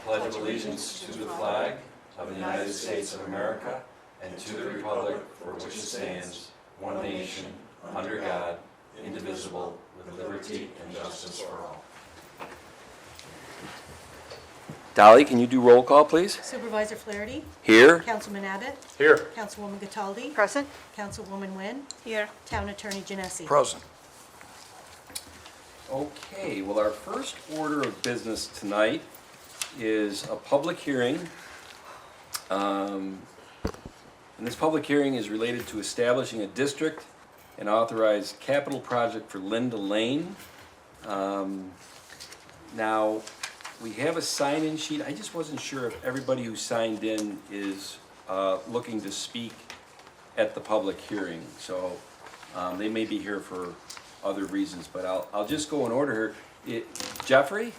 pledge allegiance to the flag of the United States of America and to the republic for which it stands, one nation, under God, indivisible, with liberty and justice for all. Dolly, can you do roll call, please? Supervisor Flaherty. Here. Councilman Abbott. Here. Councilwoman Cataldi. Present. Councilwoman Wynn. Here. Town Attorney Genesi. Present. Okay, well, our first order of business tonight is a public hearing. And this public hearing is related to establishing a district and authorized capital project for Linda Lane. Now, we have a sign-in sheet. I just wasn't sure if everybody who signed in is looking to speak at the public hearing. So they may be here for other reasons, but I'll just go in order here. Jeffrey?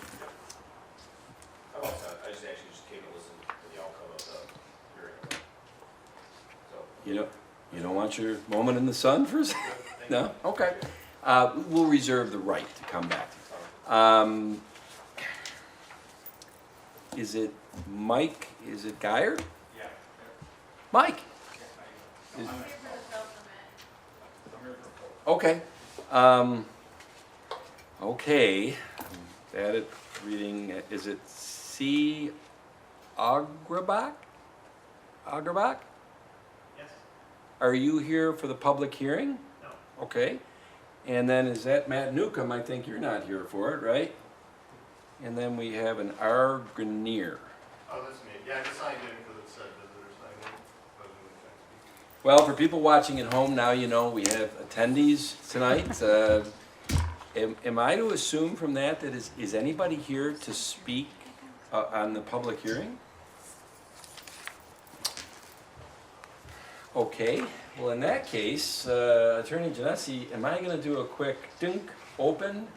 I just actually came to listen to the outcome of the hearing. So. You don't want your moment in the sun for a second? No? Okay. We'll reserve the right to come back. Is it Mike? Is it Geyer? Yeah. Mike? I'm here for Okay. Okay. Bad at reading. Is it C. Agrabach? Agrabach? Yes. Are you here for the public hearing? No. Okay. And then is that Matt Newcomb? I think you're not here for it, right? And then we have an R. Grenier. Oh, that's me. Yeah, I just signed in because it said visitor sign in. But I'm going to speak. Well, for people watching at home, now you know we have attendees tonight. Am I to assume from that is anybody here to speak on the public hearing? Okay, well in that case, Attorney Genesi, am I going to do a quick dunk open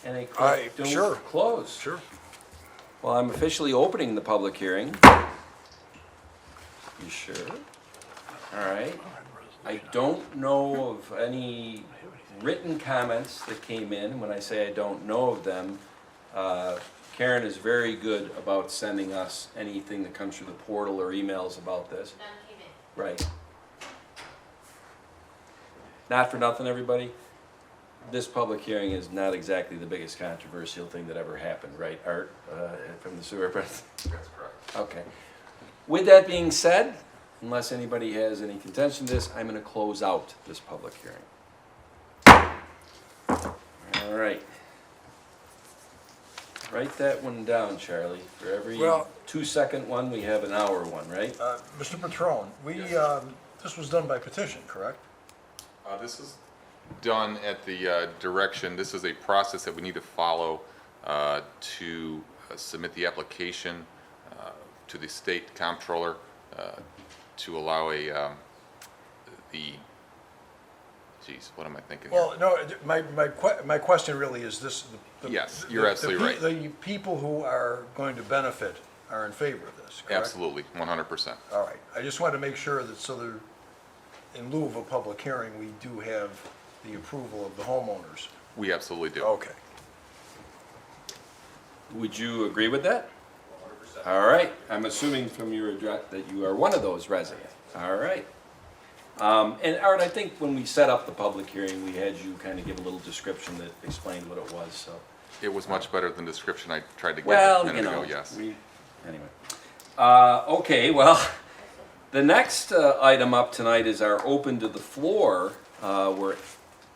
and a quick dunk Sure. close? Sure. Well, I'm officially opening the public hearing. You sure? All right. I don't know of any written comments that came in. When I say I don't know of them, Karen is very good about sending us anything that comes through the portal or emails about this. None came in. Right. Not for nothing, everybody. This public hearing is not exactly the biggest controversial thing that ever happened, right, Art, from the sewer president? That's correct. Okay. With that being said, unless anybody has any contention to this, I'm going to close out this public hearing. All right. Write that one down, Charlie. For every Well- 2-second one, we have an hour one, right? Mr. Patrone, this was done by petition, correct? This is done at the direction, this is a process that we need to follow to submit the application to the state comptroller to allow what am I thinking here? Well, no, my question really is this. Yes, you're absolutely right. The people who are going to benefit are in favor of this, correct? Absolutely, 100%. All right, I just want to make sure that in lieu of a public hearing, we do have the approval of the homeowners. We absolutely do. Okay. Would you agree with that? 100%. All right, I'm assuming from your address that you are one of those residents. All right. And Art, I think when we set up the public hearing, we had you kind of give a little description that explained what it was, so. It was much better than the description I tried to give Well, a minute you know, ago, yes. anyway. Okay, well, the next item up tonight is our open to the floor, where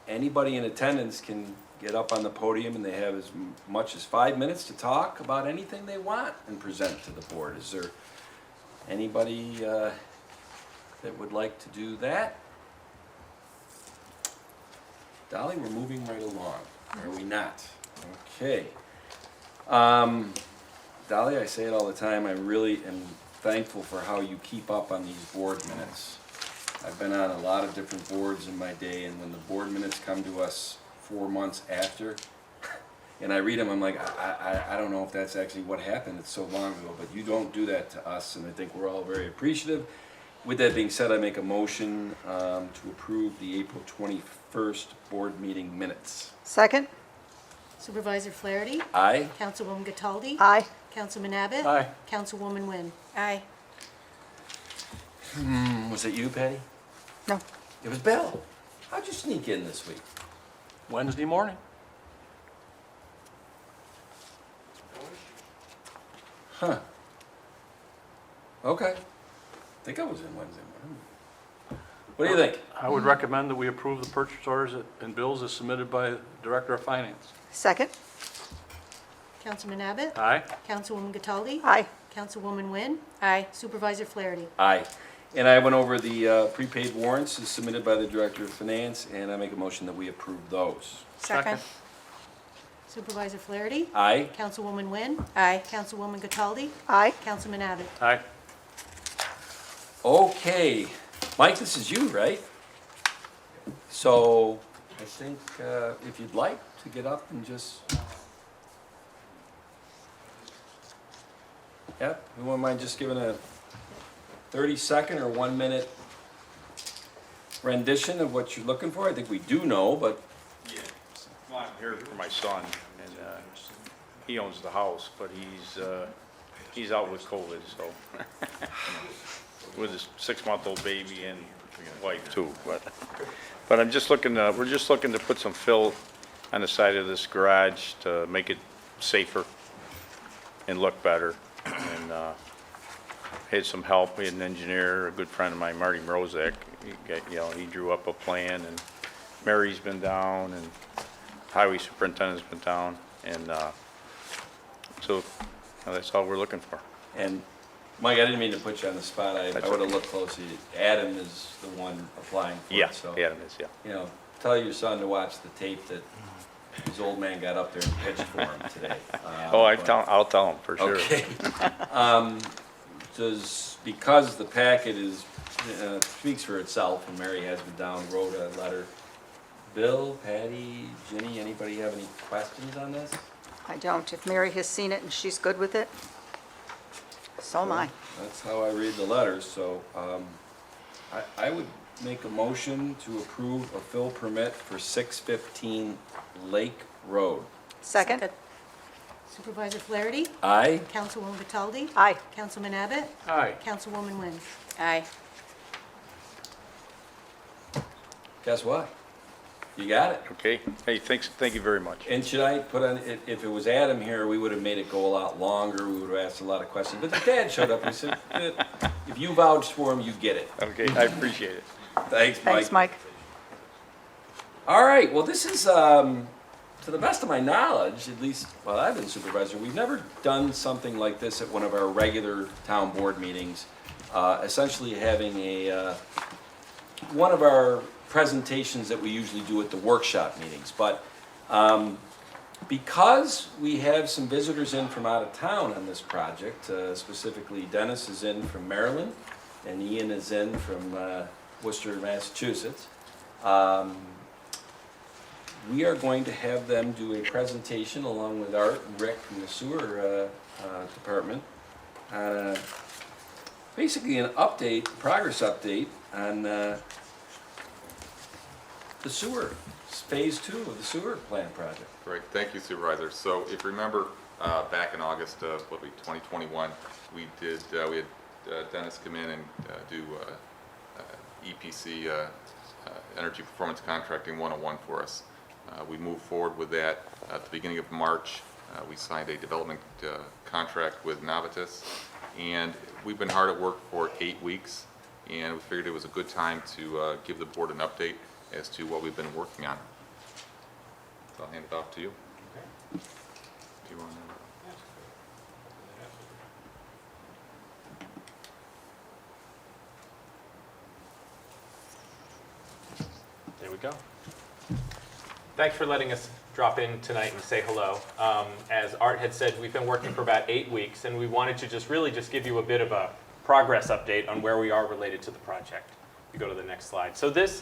anybody in attendance can get up on the podium and they have as much as 5 minutes to talk about anything they want and present to the board. Is there anybody that would like to do that? Dolly, we're moving right along, are we not? Okay. Dolly, I say it all the time, I really am thankful for how you keep up on these board minutes. I've been on a lot of different boards in my day, and when the board minutes come to us 4 months after, and I read them, I'm like, I don't know if that's actually what happened, it's so long ago, but you don't do that to us, and I think we're all very appreciative. With that being said, I make a motion to approve the April 21st board meeting minutes. Second. Supervisor Flaherty. Aye? Councilwoman Cataldi. Aye. Councilman Abbott? Aye. Councilwoman Wynn? Aye. Was it you, Patty? No. It was Bill. How'd you sneak in this week? Wednesday morning. Huh. Okay. I think I was in Wednesday morning. What do you think? I would recommend that we approve the purchase orders and bills as submitted by the Director of Finance. Second? Councilman Abbott? Aye. Councilwoman Cataldi? Aye. Councilwoman Wynn? Aye. Supervisor Flaherty? Aye. And I went over the prepaid warrants as submitted by the Director of Finance, and I make a motion that we approve those. Second? Supervisor Flaherty? Aye. Councilwoman Wynn? Aye. Councilwoman Cataldi? Aye. Councilman Abbott? Aye. Okay. Mike, this is you, right? So I think if you'd like to get up and just... Yep, you wouldn't mind just giving a 30-second or 1-minute rendition of what you're looking for? I think we do know, but Yeah, well, I'm here for my son, and he owns the house, but he's out with COVID, so. With his 6-month-old baby and wife too, but I'm just looking, we're just looking to put some fill on the side of this garage to make it safer and look better. And had some help, we had an engineer, a good friend of mine, Marty Mrozek, he drew up a plan, and Mary's been down, and highway superintendent's been down, and so that's all we're looking for. and Mike, I didn't mean to put you on the spot. I That's would have okay. looked closely. Adam is the one applying for Yeah, it, so. yeah, it is, yeah. You know, tell your son to watch the tape that his old man got up there and pitched for him today. Oh, But- I'll tell him for sure. Okay. Because the packet is, speaks for itself, and Mary has been down, wrote a letter. Bill, Patty, Ginny, anybody have any questions on this? I don't. If Mary has seen it and she's good with it, so am I. That's how I read the letters, so, I would make a motion to approve a fill permit for 615 Lake Road. Second? Supervisor Flaherty? Aye? Councilwoman Cataldi? Aye. Councilman Abbott? Aye. Councilwoman Wynn? Aye. Guess what? You got it. Okay, hey, thank you very much. And should I put on, if it was Adam here, we would have made it go a lot longer, we would have asked a lot of questions, but the dad showed up, and said, if you vouched for him, you get it. Okay, I appreciate it. Thanks, Mike. Thanks, Mike. All right, well, this is, to the best of my knowledge, at least while I've been supervisor, we've never done something like this at one of our regular town board meetings. Essentially having one of our presentations that we usually do at the workshop meetings. But because we have some visitors in from out of town on this project, specifically Dennis is in from Maryland, and Ian is in from Worcester, Massachusetts, we are going to have them do a presentation along with Art and Rick from the sewer department. Basically an update, progress update on the sewer, phase 2 of the sewer plant project. Great, thank you Supervisor. So if you remember, back in August of, 2021, we had Dennis come in and do EPC, Energy Performance Contracting 101 for us. We moved forward with that at the beginning of March. We signed a development contract with Navitas, and we've been hard at work for 8 weeks, and we figured it was a good time to give the board an update as to what we've been working on. So I'll hand it off to you. Do you want to? There we go. Thanks for letting us drop in tonight and say hello. As Art had said, we've been working for about 8 weeks, and we wanted to just really just give you a bit of a progress update on where we are related to the project. You go to the next slide. So this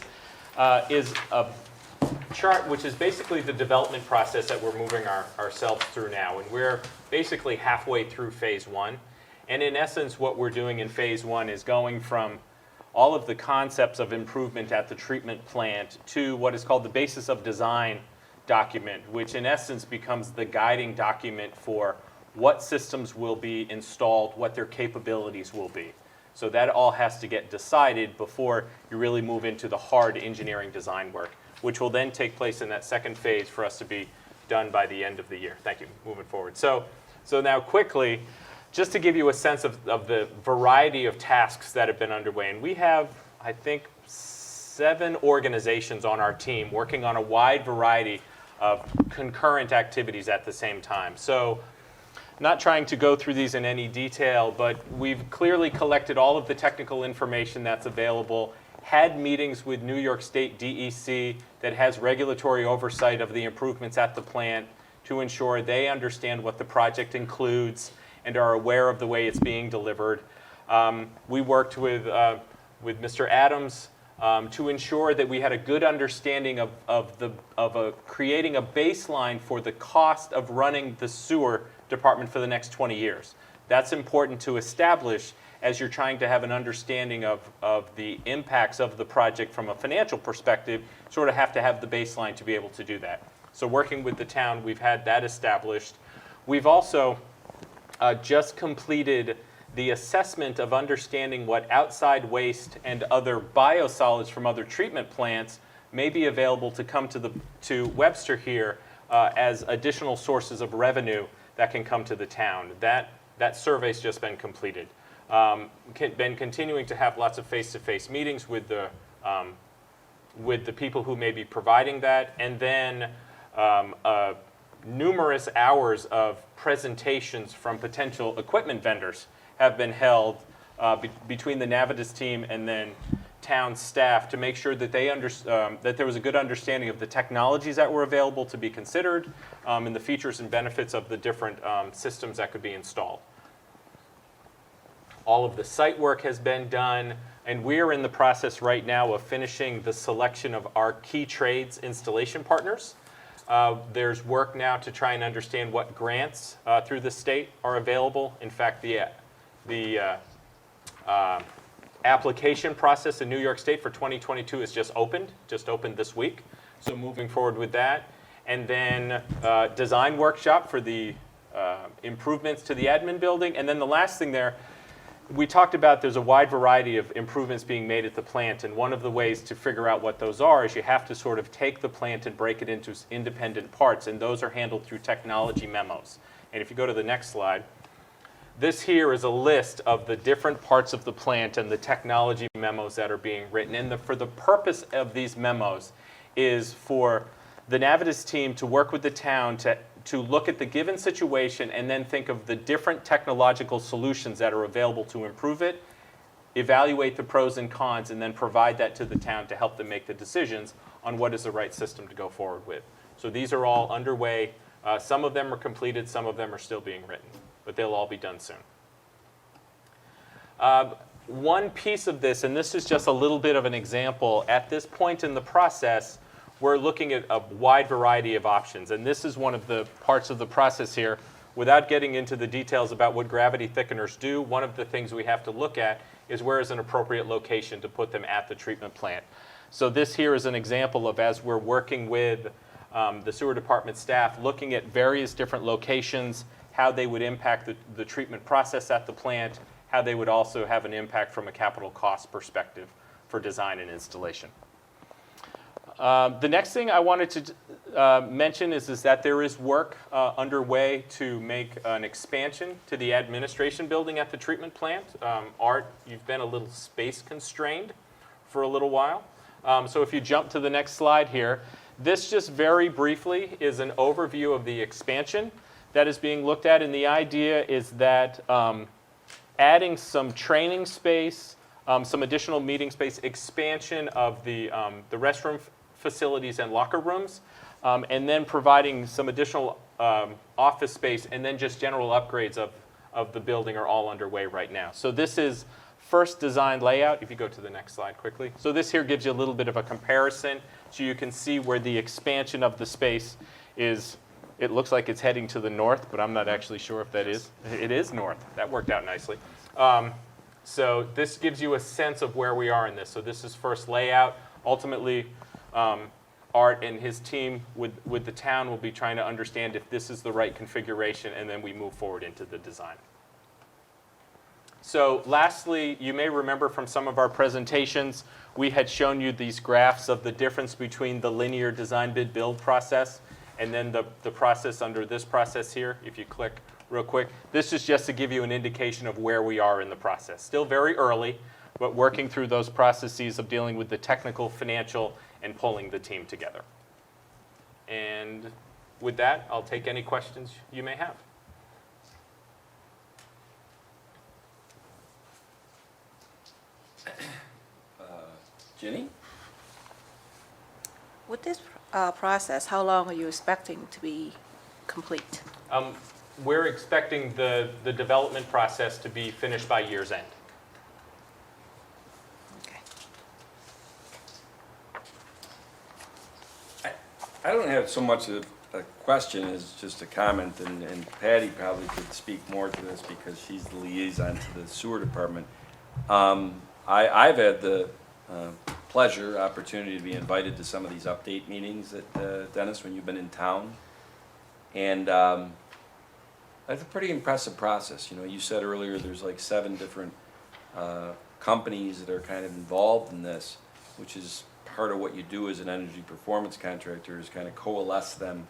is a chart which is basically the development process that we're moving ourselves through now, and we're basically halfway through phase 1. And in essence, what we're doing in phase 1 is going from all of the concepts of improvement at the treatment plant to what is called the basis of design document, which in essence becomes the guiding document for what systems will be installed, what their capabilities will be. So that all has to get decided before you really move into the hard engineering design work, which will then take place in that second phase for us to be done by the end of the year. Thank you. Moving forward. So now quickly, just to give you a sense of the variety of tasks that have been underway. And we have, I think, 7 organizations on our team working on a wide variety of concurrent activities at the same time. So not trying to go through these in any detail, but we've clearly collected all of the technical information that's available, had meetings with New York State DEC that has regulatory oversight of the improvements at the plant to ensure they understand what the project includes and are aware of the way it's being delivered. We worked with Mr. Adams to ensure that we had a good understanding of creating a baseline for the cost of running the sewer department for the next 20 years. That's important to establish as you're trying to have an understanding of the impacts of the project from a financial perspective. Sort of have to have the baseline to be able to do that. So working with the town, we've had that established. We've also just completed the assessment of understanding what outside waste and other biosolids from other treatment plants may be available to come to Webster here as additional sources of revenue that can come to the town. That survey's just been completed. Been continuing to have lots of face-to-face meetings with the people who may be providing that, and then numerous hours of presentations from potential equipment vendors have been held between the Navitas team and then town staff to make sure that that there was a good understanding of the technologies that were available to be considered and the features and benefits of the different systems that could be installed. All of the site work has been done, and we're in the process right now of finishing the selection of our key trades installation partners. There's work now to try and understand what grants through the state are available. In fact, the application process in New York State for 2022 is just opened this week. So moving forward with that. And then design workshop for the improvements to the admin building. And then the last thing there, we talked about there's a wide variety of improvements being made at the plant, and one of the ways to figure out what those are is you have to sort of take the plant and break it into independent parts, and those are handled through technology memos. And if you go to the next slide, this here is a list of the different parts of the plant and the technology memos that are being written. And for the purpose of these memos is for the Navitas team to work with the town to look at the given situation and then think of the different technological solutions that are available to improve it, evaluate the pros and cons, and then provide that to the town to help them make the decisions on what is the right system to go forward with. So these are all underway. Some of them are completed, some of them are still being written, but they'll all be done soon. One piece of this, and this is just a little bit of an example, at this point in the process, we're looking at a wide variety of options. And this is one of the parts of the process here. Without getting into the details about what gravity thickeners do, one of the things we have to look at is where is an appropriate location to put them at the treatment plant. So this here is an example of, as we're working with the sewer department staff, looking at various different locations, how they would impact the treatment process at the plant, how they would also have an impact from a capital cost perspective for design and installation. The next thing I wanted to mention is that there is work underway to make an expansion to the administration building at the treatment plant. Art, you've been a little space constrained for a little while. So if you jump to the next slide here, this just very briefly is an overview of the expansion that is being looked at. And the idea is that adding some training space, some additional meeting space, expansion of the restroom facilities and locker rooms, and then providing some additional office space, and then just general upgrades of the building are all underway right now. So this is first design layout. If you go to the next slide quickly. So this here gives you a little bit of a comparison, so you can see where the expansion of the space is. It looks like it's heading to the north, but I'm not actually sure if that is. It is north. That worked out nicely. So this gives you a sense of where we are in this. So this is first layout. Ultimately, Art and his team with the town will be trying to understand if this is the right configuration, and then we move forward into the design. So lastly, you may remember from some of our presentations, we had shown you these graphs of the difference between the linear design bid build process and then the process under this process here. If you click real quick, this is just to give you an indication of where we are in the process. Still very early, but working through those processes of dealing with the technical, financial, and pulling the team together. And with that, I'll take any questions you may have. Jenny? With this process, how long are you expecting to be complete? We're expecting the development process to be finished by year's end. Okay. I don't have so much of a question as just a comment, and Patty probably could speak more to this because she's the liaison to the sewer department. I've had the opportunity to be invited to some of these update meetings at Dennis, when you've been in town. And it's a pretty impressive process. You know, you said earlier there's like 7 different companies that are kind of involved in this, which is part of what you do as an energy performance contractor, is kind of coalesce them.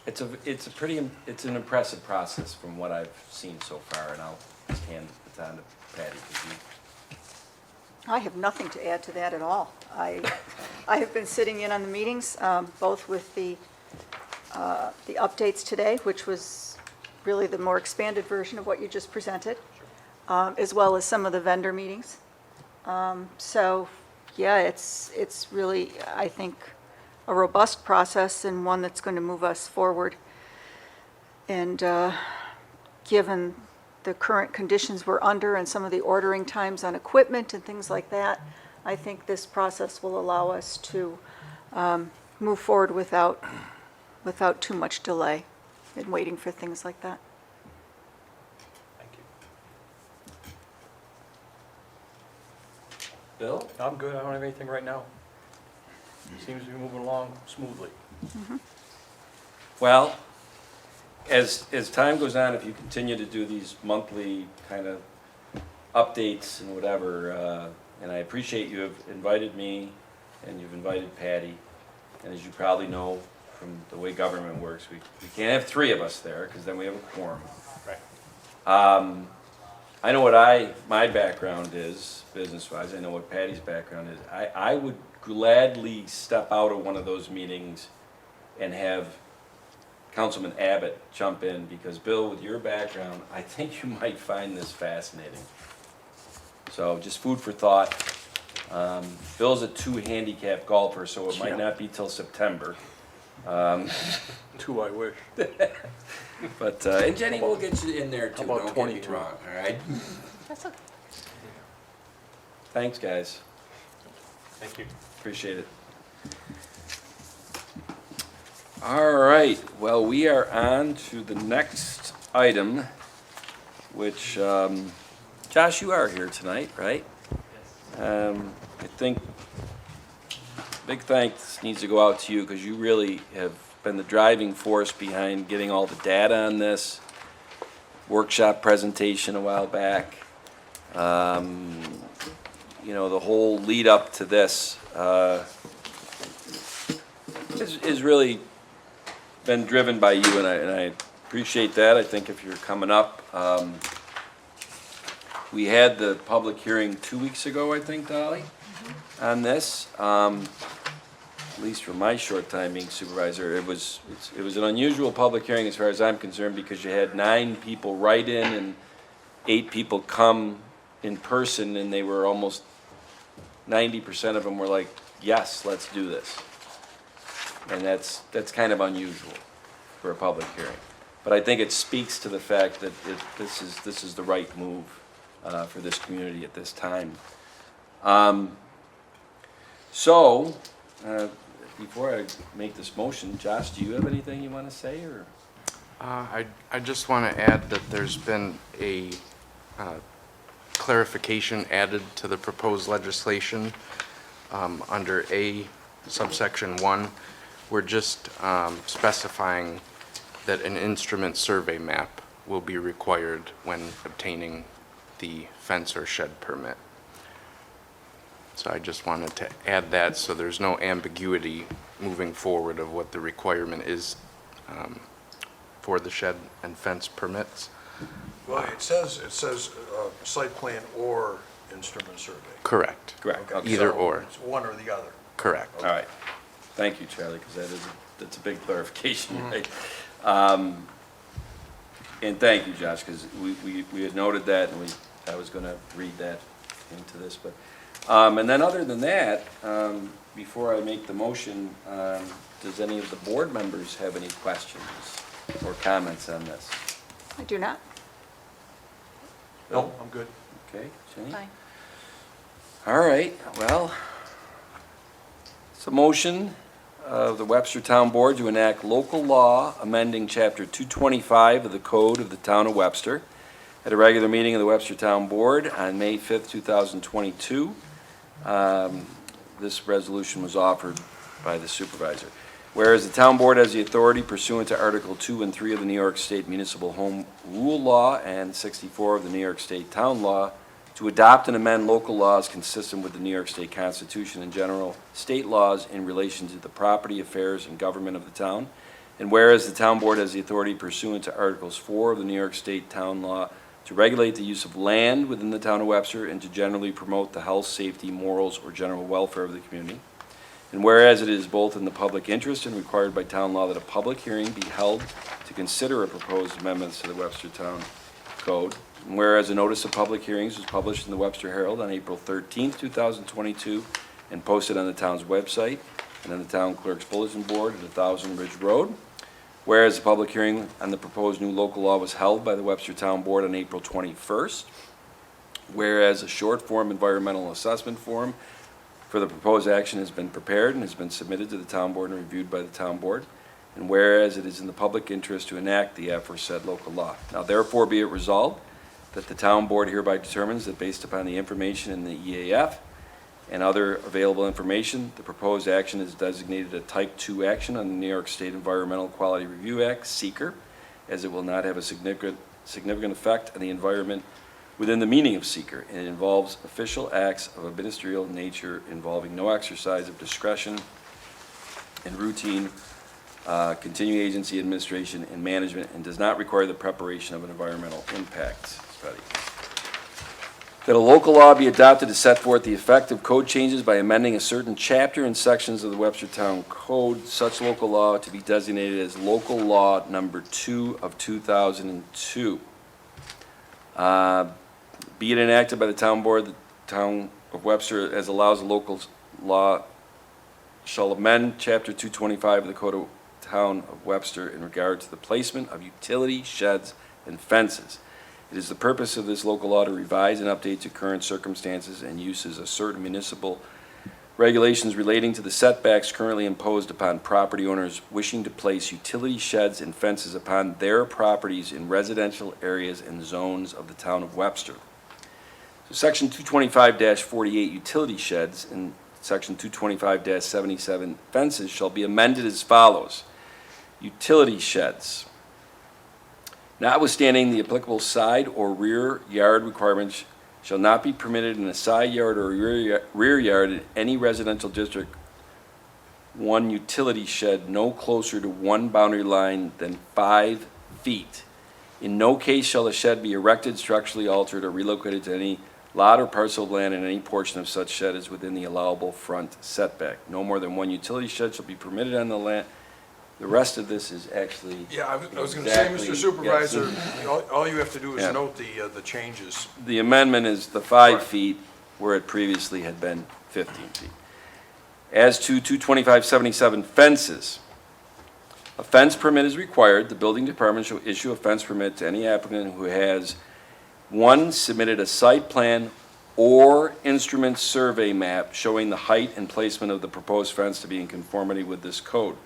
It's an impressive process from what I've seen so far, and I'll just hand it on to Patty. I have nothing to add to that at all. I have been sitting in on the meetings, both with the updates today, which was really the more expanded version of what you just presented, as well as some of the vendor meetings. So, yeah, it's really, I think, a robust process and one that's going to move us forward. And given the current conditions we're under and some of the ordering times on equipment and things like that, I think this process will allow us to move forward without too much delay in waiting for things like that. Thank you. Bill? I'm good, I don't have anything right now. Seems to be moving along smoothly. Well, as time goes on, if you continue to do these monthly kind of updates and whatever, and I appreciate you have invited me and you've invited Patty, and as you probably know from the way government works, we can't have 3 of us there because then we have a quorum. Right. I know what my background is, business-wise. I know what Patty's background is. I would gladly step out of one of those meetings and have Councilman Abbott jump in, because Bill, with your background, I think you might find this fascinating. So just food for thought. Bill's a 2-handicap golfer, so it might not be till September. 2, I wish. But, and Jenny, we'll get you in there too, How about don't get me 22? wrong, all right? That's okay. Thanks, guys. Thank you. Appreciate it. All right, well, we are on to the next item, which, Josh, you are here tonight, right? I think big thanks needs to go out to you, because you really have been the driving force behind getting all the data on this workshop presentation a while back. You know, the whole lead up to this is really been driven by you, and I appreciate that. I think if you're coming up, we had the public hearing 2 weeks ago, I think, Dolly, on this. At least for my short time being supervisor, it was an unusual public hearing as far as I'm concerned, because you had 9 people write in and 8 people come in person, and they were almost 90% of them were like, yes, let's do this. And that's kind of unusual for a public hearing. But I think it speaks to the fact that this is the right move for this community at this time. So, before I make this motion, Josh, do you have anything you want to say, or? I just want to add that there's been a clarification added to the proposed legislation under A subsection 1, we're just specifying that an instrument survey map will be required when obtaining the fence or shed permit. So I just wanted to add that so there's no ambiguity moving forward of what the requirement is for the shed and fence permits. Well, it says site plan or instrument survey. Correct. Correct. Okay, Either so or. It's one or the other. Correct. All right. Thank you, Charlie, because that's a big clarification, right? And thank you, Josh, because we had noted that, and I was going to read that into this, but, and then other than that, before I make the motion, does any of the board members have any questions or comments on this? I do not. No, I'm good. Okay, Jenny? Fine. All right, well, it's a motion of the Webster Town Board to enact local law amending Chapter 225 of the Code of the Town of Webster at a regular meeting of the Webster Town Board on May 5th, 2022. This resolution was offered by the supervisor. Whereas the Town Board has the authority pursuant to Article 2 and 3 of the New York State Municipal Home Rule Law and 64 of the New York State Town Law to adopt and amend local laws consistent with the New York State Constitution and general state laws in relation to the property, affairs, and government of the town. And whereas the Town Board has the authority pursuant to Articles 4 of the New York State Town Law to regulate the use of land within the town of Webster and to generally promote the health, safety, morals, or general welfare of the community. And whereas it is both in the public interest and required by town law that a public hearing be held to consider a proposed amendments to the Webster Town Code. And whereas a notice of public hearings was published in the Webster Herald on April 13th, 2022, and posted on the town's website and on the town clerk's bulletin board at 1000 Ridge Road. Whereas the public hearing on the proposed new local law was held by the Webster Town Board on April 21st. Whereas a short form environmental assessment form for the proposed action has been prepared and has been submitted to the Town Board and reviewed by the Town Board. And whereas it is in the public interest to enact the aforesaid local law. Now therefore be it resolved that the Town Board hereby determines that based upon the information in the EAF and other available information, the proposed action is designated a Type 2 action on the New York State Environmental Quality Review Act, SEQR, as it will not have a significant effect on the environment within the meaning of SEQR, and it involves official acts of a ministerial nature involving no exercise of discretion and routine continuing agency administration and management, and does not require the preparation of an environmental impact study. That a local law be adopted to set forth the effect of code changes by amending a certain chapter and sections of the Webster Town Code, such local law to be designated as Local Law Number 2 of 2002. Be it enacted by the Town Board, the Town of Webster, as allows the local law shall amend Chapter 225 of the Code of Town of Webster in regard to the placement of utility sheds and fences. It is the purpose of this local law to revise and update to current circumstances and uses of certain municipal regulations relating to the setbacks currently imposed upon property owners wishing to place utility sheds and fences upon their properties in residential areas and zones of the Town of Webster. So Section 225-48 utility sheds and Section 225-77 fences shall be amended as follows. Utility sheds. Notwithstanding the applicable side or rear yard requirements shall not be permitted in a side yard or rear yard in any residential district, one utility shed no closer to one boundary line than 5 feet. In no case shall a shed be erected, structurally altered, or relocated to any lot or parcel of land, and any portion of such shed is within the allowable front setback. No more than one utility shed shall be permitted on the land. The rest of this is actually. Yeah, I was going to say, exactly- Mr. Supervisor, yes. all you have to do is Yeah. note the changes. The amendment is the 5 Right. feet where it previously had been 15 feet. As to 225-77 fences, a fence permit is required. The building department shall issue a fence permit to any applicant who has, 1, submitted a site plan or instrument survey map showing the height and placement of the proposed fence to be in conformity with this code.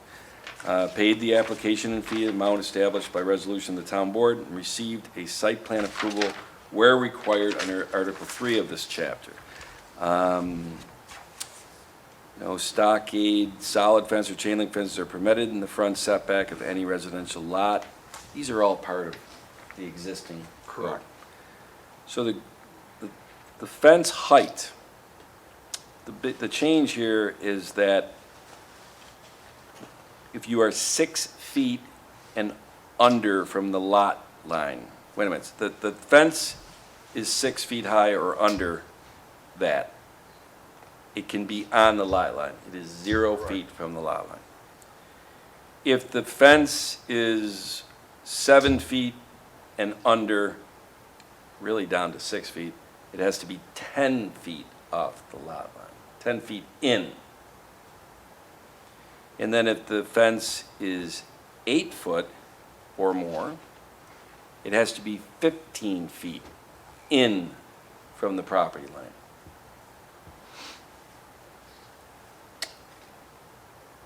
Paid the application and fee amount established by resolution of the Town Board, and received a site plan approval where required under Article 3 of this chapter. No stockade, solid fence, or chain link fences are permitted in the front setback of any residential lot. These are all part of the existing code. Correct. So the fence height, the change here is that if you are 6 feet and under from the lot line, wait a minute, the fence is 6 feet high or under that. It can be on the lot line. It is 0 feet from the lot line. If the fence is 7 feet and under, really down to 6 feet, it has to be 10 feet off the lot line, 10 feet in. And then if the fence is 8 foot or more, it has to be 15 feet in from the property line.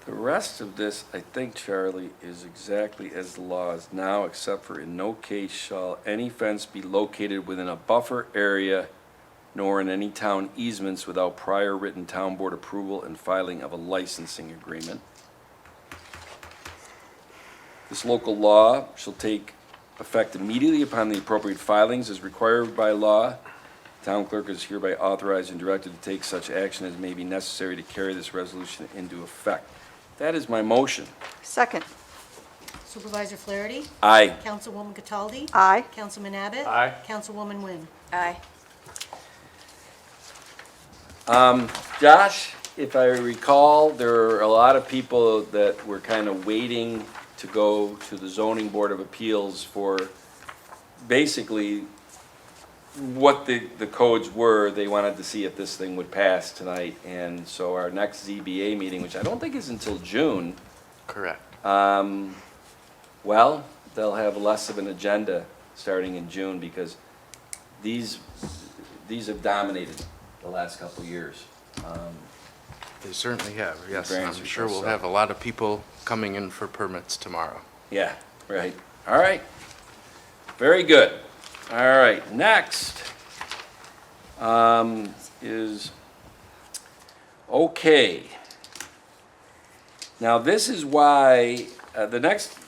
The rest of this, I think, Charlie, is exactly as the law is now, except for in no case shall any fence be located within a buffer area nor in any town easements without prior written town board approval and filing of a licensing agreement. This local law shall take effect immediately upon the appropriate filings as required by law. Town clerk is hereby authorized and directed to take such action as may be necessary to carry this resolution into effect. That is my motion. Second. Supervisor Flaherty? Aye. Councilwoman Cataldi? Aye. Councilman Abbott? Aye. Councilwoman Wynn? Aye. Josh, if I recall, there are a lot of people that were kind of waiting to go to the zoning board of appeals for basically what the codes were. They wanted to see if this thing would pass tonight. And so our next ZBA meeting, which I don't think is until June, Correct. well, they'll have less of an agenda starting in June because these have dominated the last couple of years. They certainly have, yes. Variance I'm sure we'll requests, have a lot of people coming in for permits tomorrow. Yeah, right. All right. Very good. All right, next is, okay. Now, this is why, the next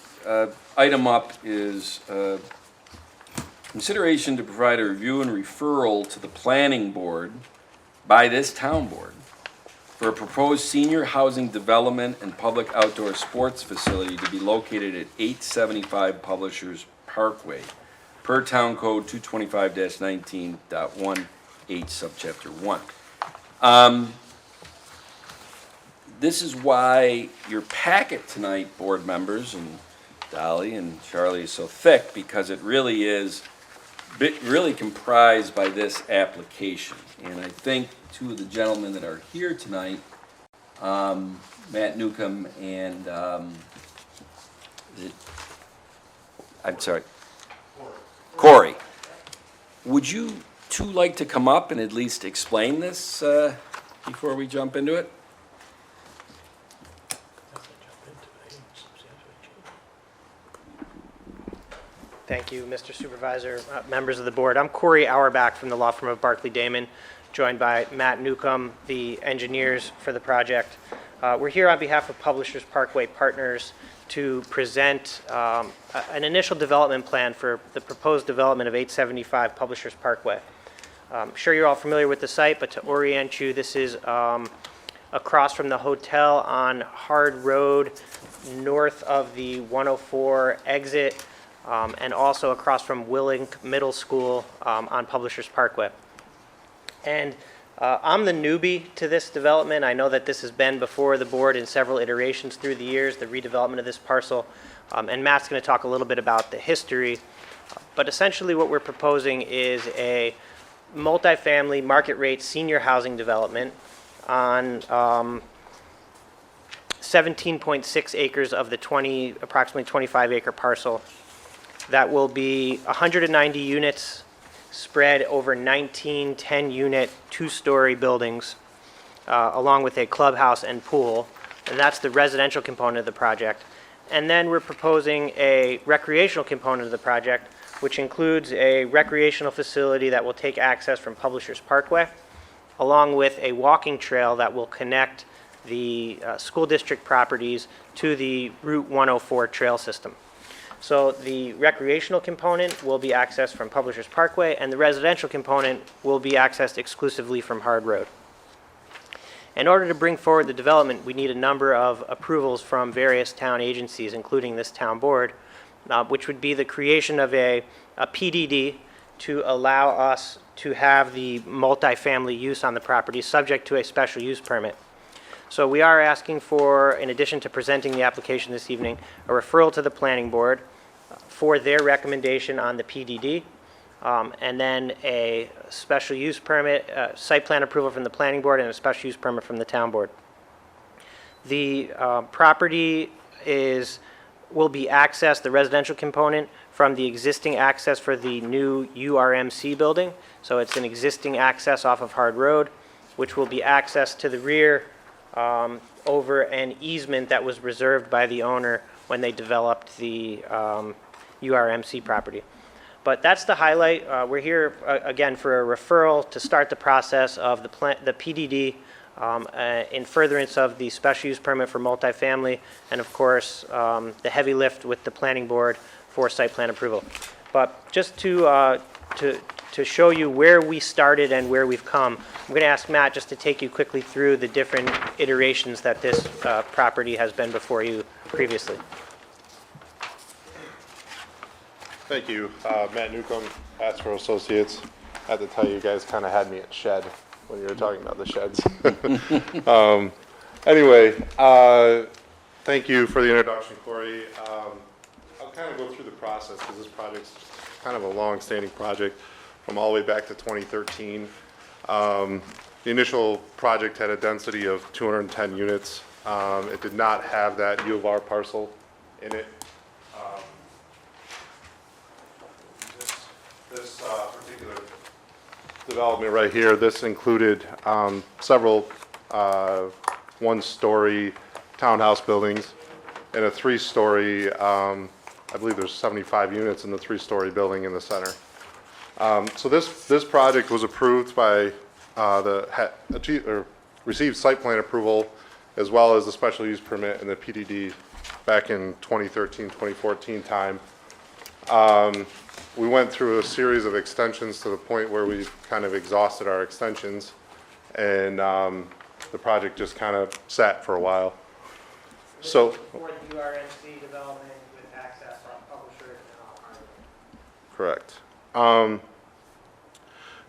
item up is consideration to provide a review and referral to the planning board by this town board for a proposed senior housing development and public outdoor sports facility to be located at 875 Publishers Parkway, per Town Code 225-19.1H, subchapter 1. This is why your packet tonight, board members, and Dolly and Charlie, is so thick, because it really is really comprised by this application. And I think two of the gentlemen that are here tonight, Matt Newcomb and, I'm sorry, Corey, would you two like to come up and at least explain this before we jump into it? Thank you, Mr. Supervisor, members of the board. I'm Corey Auerbach from the law firm of Barclay Damon, joined by Matt Newcomb, the engineers for the project. We're here on behalf of Publishers Parkway Partners to present an initial development plan for the proposed development of 875 Publishers Parkway. I'm sure you're all familiar with the site, but to orient you, this is across from the hotel on Hard Road, north of the 104 exit, and also across from Willink Middle School on Publishers Parkway. And I'm the newbie to this development. I know that this has been before the board in several iterations through the years, the redevelopment of this parcel. And Matt's going to talk a little bit about the history. But essentially what we're proposing is a multifamily market rate senior housing development on 17.6 acres of the approximately 25 acre parcel that will be 190 units spread over 19 10-unit, two-story buildings, along with a clubhouse and pool, and that's the residential component of the project. And then we're proposing a recreational component of the project, which includes a recreational facility that will take access from Publishers Parkway, along with a walking trail that will connect the school district properties to the Route 104 trail system. So the recreational component will be accessed from Publishers Parkway, and the residential component will be accessed exclusively from Hard Road. In order to bring forward the development, we need a number of approvals from various town agencies, including this town board, which would be the creation of a PDD to allow us to have the multifamily use on the property subject to a special use permit. So we are asking for, in addition to presenting the application this evening, a referral to the planning board for their recommendation on the PDD, and then a special use permit, site plan approval from the planning board, and a special use permit from the town board. The property will be accessed, the residential component, from the existing access for the new URMC building. So it's an existing access off of Hard Road, which will be accessed to the rear over an easement that was reserved by the owner when they developed the URMC property. But that's the highlight. We're here, again, for a referral to start the process of the PDD in furtherance of the special use permit for multifamily, and of course, the heavy lift with the planning board for site plan approval. But just to show you where we started and where we've come, I'm going to ask Matt just to take you quickly through the different iterations that this property has been before you previously. Thank you. Matt Newcomb, Astro Associates. I had to tell you guys kind of had me at shed when you were talking about the sheds. Anyway, thank you for the introduction, Corey. I'll kind of go through the process because this project's kind of a long-standing project from all the way back to 2013. The initial project had a density of 210 units. It did not have that U of R parcel in it. This particular development right here, this included several one-story townhouse buildings and a three-story, I believe there's 75 units in the three-story building in the center. So this project was approved by received site plan approval as well as the special use permit and the PDD back in 2013, 2014 time. We went through a series of extensions to the point where we've kind of exhausted our extensions, and the project just kind of sat for a while. So For the URMC development with access on Publishers and on Hard Road. Correct.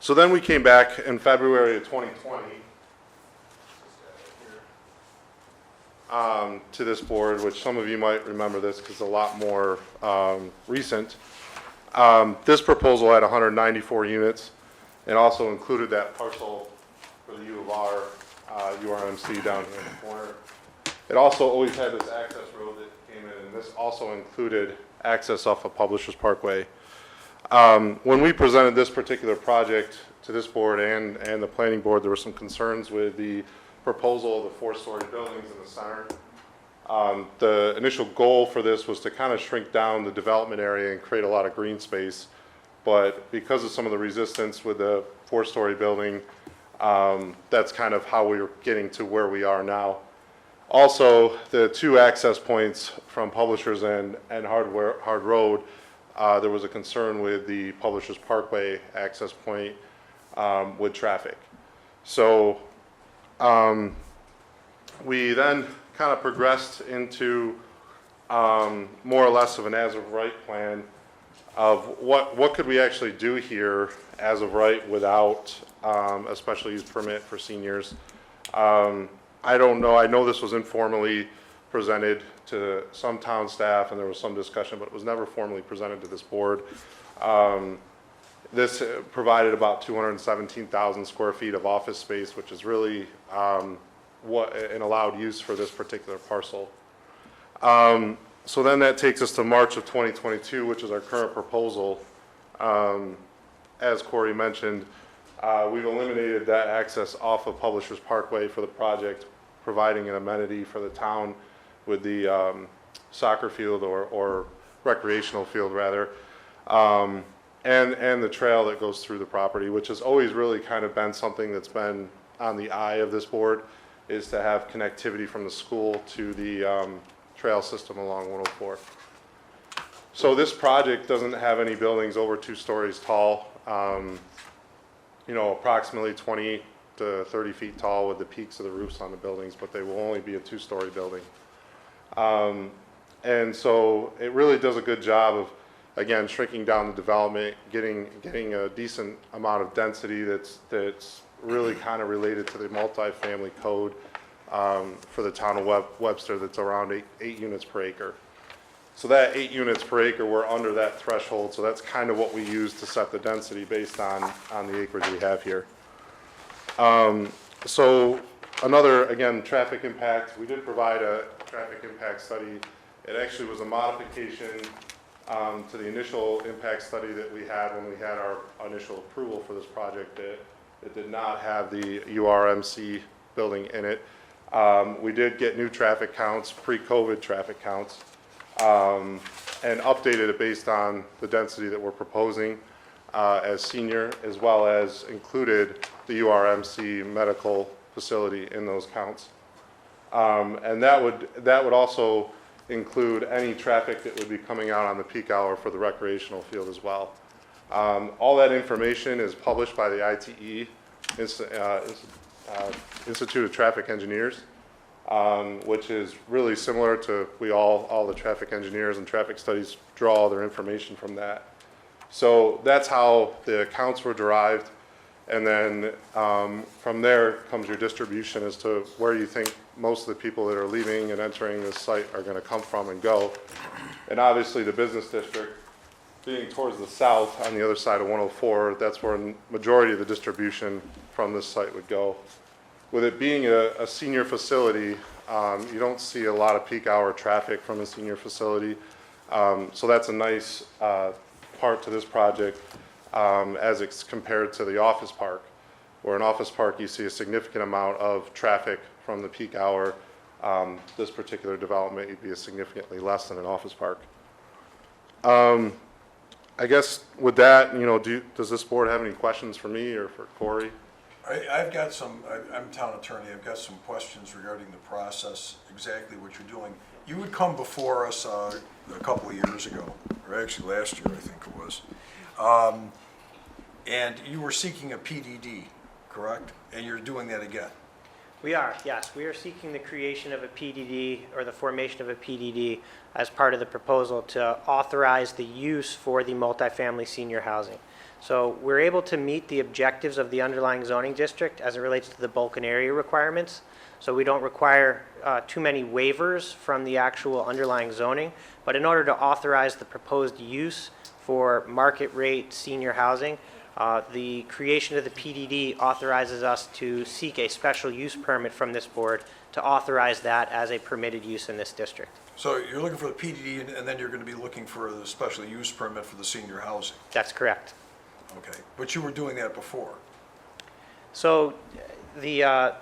So then we came back in February of 2020 to this board, which some of you might remember this because it's a lot more recent. This proposal had 194 units and also included that parcel for the U of R, URMC down here in the corner. It also always had this access road that came in, and this also included access off of Publishers Parkway. When we presented this particular project to this board and the planning board, there were some concerns with the proposal of the four-story buildings in the center. The initial goal for this was to kind of shrink down the development area and create a lot of green space. But because of some of the resistance with the four-story building, that's kind of how we were getting to where we are now. Also, the two access points from Publishers and Hard Road, there was a concern with the Publishers Parkway access point with traffic. So we then kind of progressed into more or less of an as-of-right plan of what could we actually do here as of right without a special use permit for seniors. I don't know, I know this was informally presented to some town staff and there was some discussion, but it was never formally presented to this board. This provided about 217,000 square feet of office space, which is really what an allowed use for this particular parcel. So then that takes us to March of 2022, which is our current proposal. As Corey mentioned, we've eliminated that access off of Publishers Parkway for the project, providing an amenity for the town with the soccer field or recreational field rather, and the trail that goes through the property, which has always really kind of been something that's been on the eye of this board. is to have connectivity from the school to the trail system along 104. So this project doesn't have any buildings over 2 stories tall, approximately 20 to 30 feet tall with the peaks of the roofs on the buildings, but they will only be a 2-story building. And so it really does a good job of, again, shrinking down the development, getting a decent amount of density that's really kind of related to the multifamily code for the town of Webster that's around 8 units per acre. So that 8 units per acre, we're under that threshold, so that's kind of what we use to set the density based on the acreage we have here. So another, again, traffic impact, we did provide a traffic impact study. It actually was a modification to the initial impact study that we had when we had our initial approval for this project. It did not have the URMC building in it. We did get new traffic counts, pre-COVID traffic counts, and updated it based on the density that we're proposing as senior, as well as included the URMC medical facility in those counts. And that would also include any traffic that would be coming out on the peak hour for the recreational field as well. All that information is published by the ITE, Institute of Traffic Engineers, which is really similar to all the traffic engineers and traffic studies draw all their information from that. So that's how the counts were derived. And then from there comes your distribution as to where you think most of the people that are leaving and entering this site are going to come from and go. And obviously the business district being towards the south on the other side of 104, that's where the majority of the distribution from this site would go. With it being a senior facility, you don't see a lot of peak hour traffic from a senior facility. So that's a nice part to this project as it's compared to the office park, where an office park you see a significant amount of traffic from the peak hour. This particular development would be significantly less than an office park. I guess with that, does this board have any questions for me or for Corey? I've got some, I'm town attorney, I've got some questions regarding the process, exactly what you're doing. You would come before us a couple of years ago, or actually last year, I think it was. And you were seeking a PDD, correct? And you're doing that again? We are, yes. We are seeking the creation of a PDD or the formation of a PDD as part of the proposal to authorize the use for the multifamily senior housing. So we're able to meet the objectives of the underlying zoning district as it relates to the bulk and area requirements. So we don't require too many waivers from the actual underlying zoning, but in order to authorize the proposed use for market rate senior housing, the creation of the PDD authorizes us to seek a special use permit from this board to authorize that as a permitted use in this district. So you're looking for the PDD, and then you're going to be looking for the special use permit for the senior housing? That's correct. Okay, but you were doing that before? So the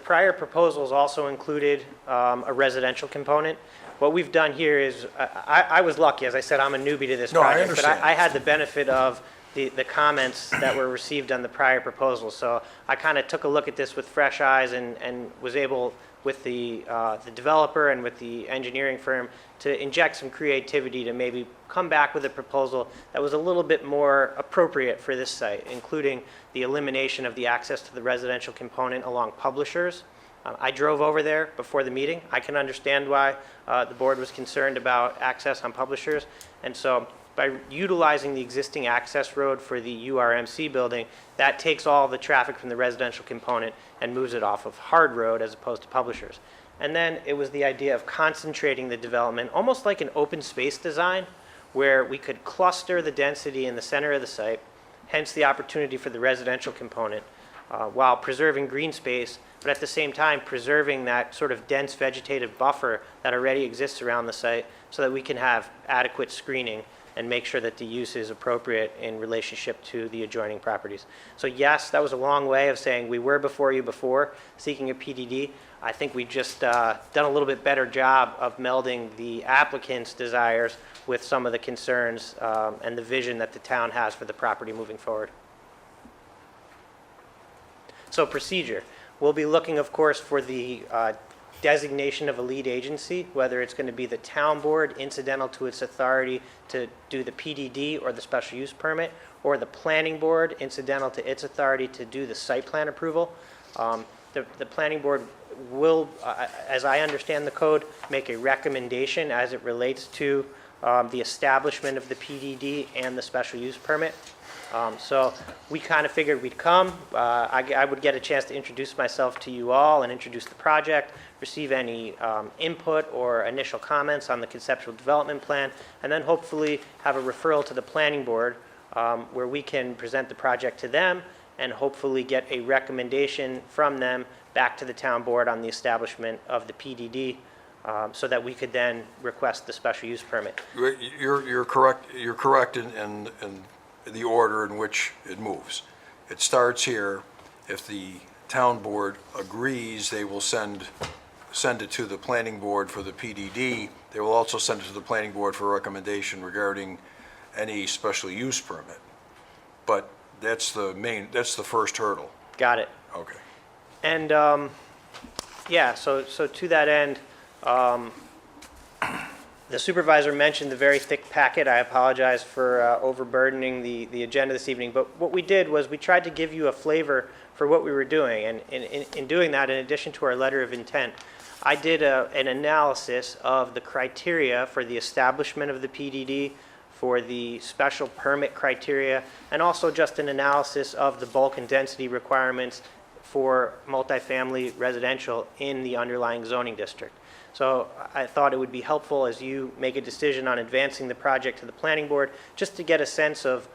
prior proposals also included a residential component. What we've done here is, I was lucky, as I said, I'm a newbie to this project. I understand. But I had the benefit of the comments that were received on the prior proposal. So I kind of took a look at this with fresh eyes and was able, with the developer and with the engineering firm, to inject some creativity to maybe come back with a proposal that was a little bit more appropriate for this site, including the elimination of the access to the residential component along Publishers. I drove over there before the meeting. I can understand why the board was concerned about access on Publishers. And so by utilizing the existing access road for the URMC building, that takes all the traffic from the residential component and moves it off of Hard Road as opposed to Publishers. And then it was the idea of concentrating the development, almost like an open space design, where we could cluster the density in the center of the site, hence the opportunity for the residential component, while preserving green space, but at the same time preserving that sort of dense vegetative buffer that already exists around the site so that we can have adequate screening and make sure that the use is appropriate in relationship to the adjoining properties. So yes, that was a long way of saying we were before you before, seeking a PDD. I think we just done a little bit better job of melding the applicant's desires with some of the concerns and the vision that the town has for the property moving forward. So procedure. We'll be looking, of course, for the designation of a lead agency, whether it's going to be the town board incidental to its authority to do the PDD or the special use permit, or the planning board incidental to its authority to do the site plan approval. The planning board will, as I understand the code, make a recommendation as it relates to the establishment of the PDD and the special use permit. So we kind of figured we'd come. I would get a chance to introduce myself to you all and introduce the project, receive any input or initial comments on the conceptual development plan, and then hopefully have a referral to the planning board where we can present the project to them and hopefully get a recommendation from them back to the town board on the establishment of the PDD so that we could then request the special use permit. You're correct in the order in which it moves. It starts here. If the town board agrees, they will send it to the planning board for the PDD. They will also send it to the planning board for a recommendation regarding any special use permit. But that's the first hurdle. Got it. Okay. And, yeah, so to that end, the supervisor mentioned the very thick packet. I apologize for overburdening the agenda this evening, but what we did was we tried to give you a flavor for what we were doing, and in doing that, in addition to our letter of intent, I did an analysis of the criteria for the establishment of the PDD, for the special permit criteria, and also just an analysis of the bulk and density requirements for multifamily residential in the underlying zoning district. So I thought it would be helpful as you make a decision on advancing the project to the planning board, just to get a sense of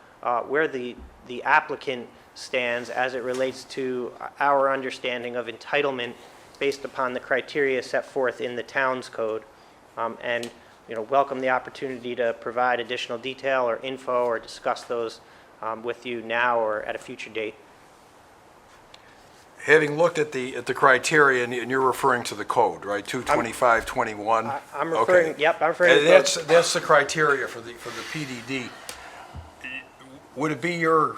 where the applicant stands as it relates to our understanding of entitlement based upon the criteria set forth in the town's code. And welcome the opportunity to provide additional detail or info or discuss those with you now or at a future date. Having looked at the criteria, and you're referring to the code, right? 22521. I'm referring. Okay. Yep, I'm referring. And that's the criteria for the PDD. Would it be your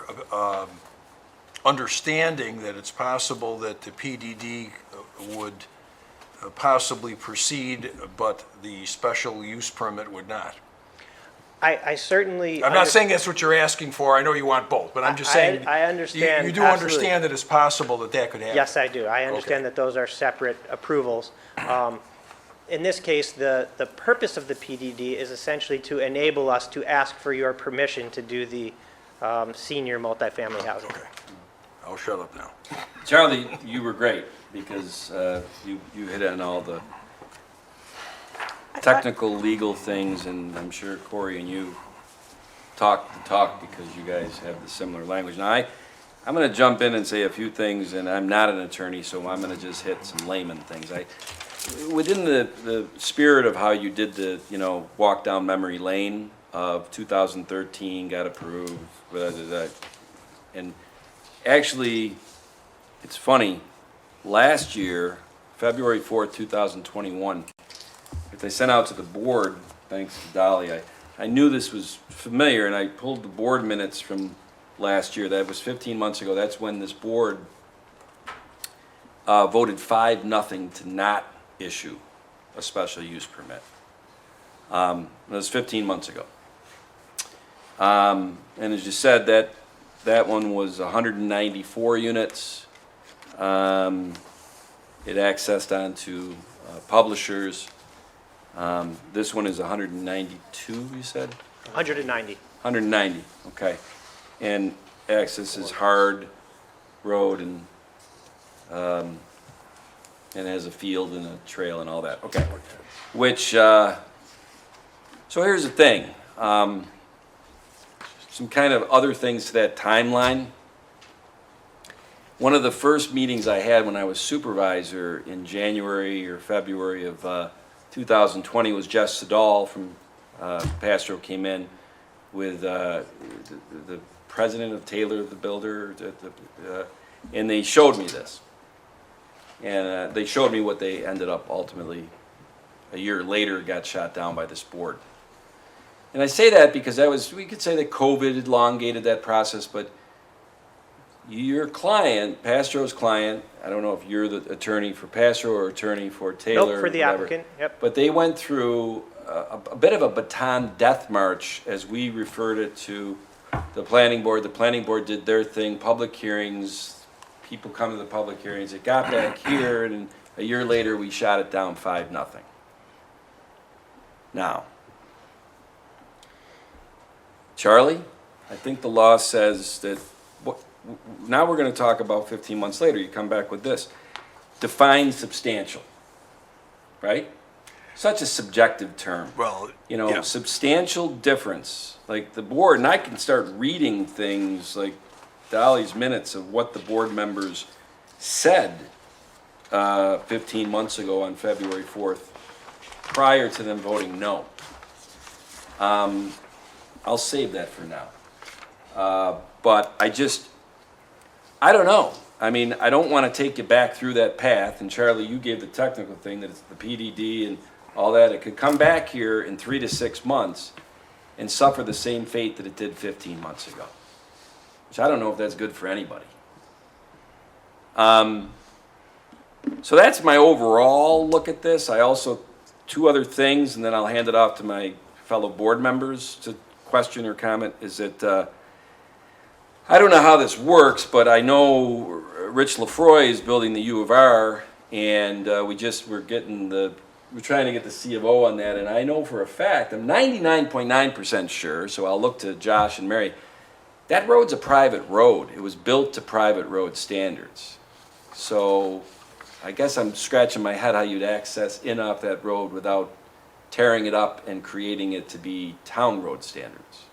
understanding that it's possible that the PDD would possibly proceed, but the special use permit would not? I certainly. I'm not saying that's what you're asking for. I know you want both, but I'm just saying. I understand. You do absolutely. understand that it's possible that could happen. Yes, I do. I understand that those are separate approvals. In this case, the purpose of the PDD is essentially to enable us to ask for your permission to do the senior multifamily housing. Okay. I'll shut up now. Charlie, you were great because you hit on all the technical, legal things, and I'm sure Corey and you talk the talk because you guys have the similar language. Now, I'm going to jump in and say a few things, and I'm not an attorney, so I'm going to just hit some layman things. Within the spirit of how you did the, walk down memory lane of 2013, got approved, and actually, it's funny, last year, February 4th, 2021, if they sent out to the board, thanks to Dolly, I knew this was familiar, and I pulled the board minutes from last year. That was 15 months ago. That's when this board voted 5-0 to not issue a special use permit. That was 15 months ago. And as you said, that one was 194 units. It accessed onto publishers. This one is 192, you said? 190. 190, okay. And access is hard road and has a field and a trail and all that, okay. Which, so here's the thing. Some kind of other things to that timeline. One of the first meetings I had when I was supervisor in January or February of 2020 was Jeff Sedal from Pastro came in with the president of Taylor the Builder, and they showed me this. And they showed me what they ended up ultimately, a year later, got shot down by this board. And I say that because we could say that COVID elongated that process, but your client, Pastro's client, I don't know if you're the attorney for Pastro or attorney for Taylor. Nope, for the whatever, applicant, yep. But they went through a bit of a baton death march, as we referred it to the planning board. The planning board did their thing, public hearings, people come to the public hearings. It got back here, and a year later, we shot it down 5-0. Now, Charlie, I think the law says that, now we're gonna talk about 15 months later, you come back with this. Define substantial, right? Such a subjective term. Well, You know, yeah. substantial difference, like the board, and I can start reading things like Dolly's minutes of what the board members said 15 months ago on February 4th, prior to them voting no. I'll save that for now. But I don't know. I mean, I don't want to take you back through that path, and Charlie, you gave the technical thing, that it's the PDD and all that. It could come back here in 3 to 6 months and suffer the same fate that it did 15 months ago, which I don't know if that's good for anybody. So that's my overall look at this. I also, 2 other things, and then I'll hand it off to my fellow board members to question or comment, is that I don't know how this works, but I know Rich Lafroy is building the U of R, and we're trying to get the C of O on that, and I know for a fact, I'm 99.9% sure, so I'll look to Josh and Mary, that road's a private road. It was built to private road standards. So I guess I'm scratching my head how you'd access in off that road without tearing it up and creating it to be town road standards.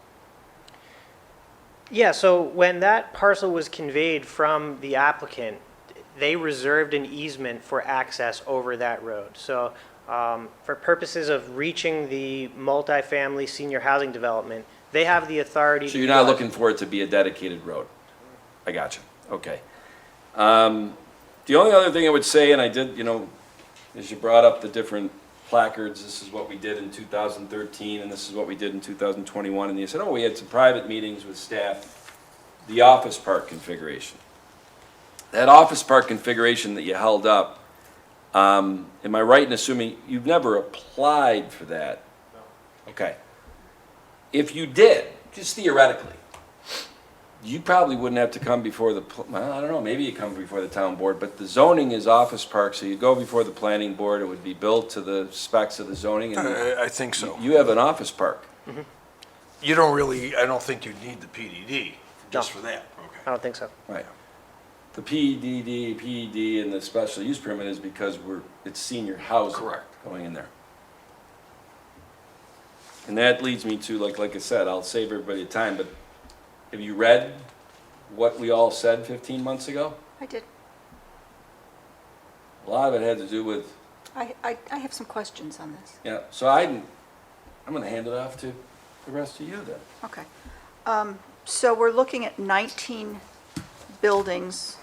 Yeah, so when that parcel was conveyed from the applicant, they reserved an easement for access over that road. So for purposes of reaching the multifamily senior housing development, they have the authority. So you're not looking for it to be a dedicated road? I got you. Okay. The only other thing I would say, and I did, as you brought up the different placards, this is what we did in 2013, and this is what we did in 2021, and you said, oh, we had some private meetings with staff, the office park configuration. That office park configuration that you held up, am I right in assuming you've never applied for that? No. Okay. If you did, just theoretically, you probably wouldn't have to come before well, I don't know, maybe you come before the town board, but the zoning is office park, so you go before the planning board, it would be built to the specs of the zoning, and I think so. you have an office park. You don't really, I don't think you'd need the PDD just for that. Okay. I don't think so. Right. The PED, and the special use permit is because it's senior housing. Correct. Going in there. And that leads me to, like I said, I'll save everybody time, but have you read what we all said 15 months ago? I did. A lot of it had to do with, I have some questions on this. yeah, so I'm gonna hand it off to the rest of you then. Okay. So we're looking at 19 buildings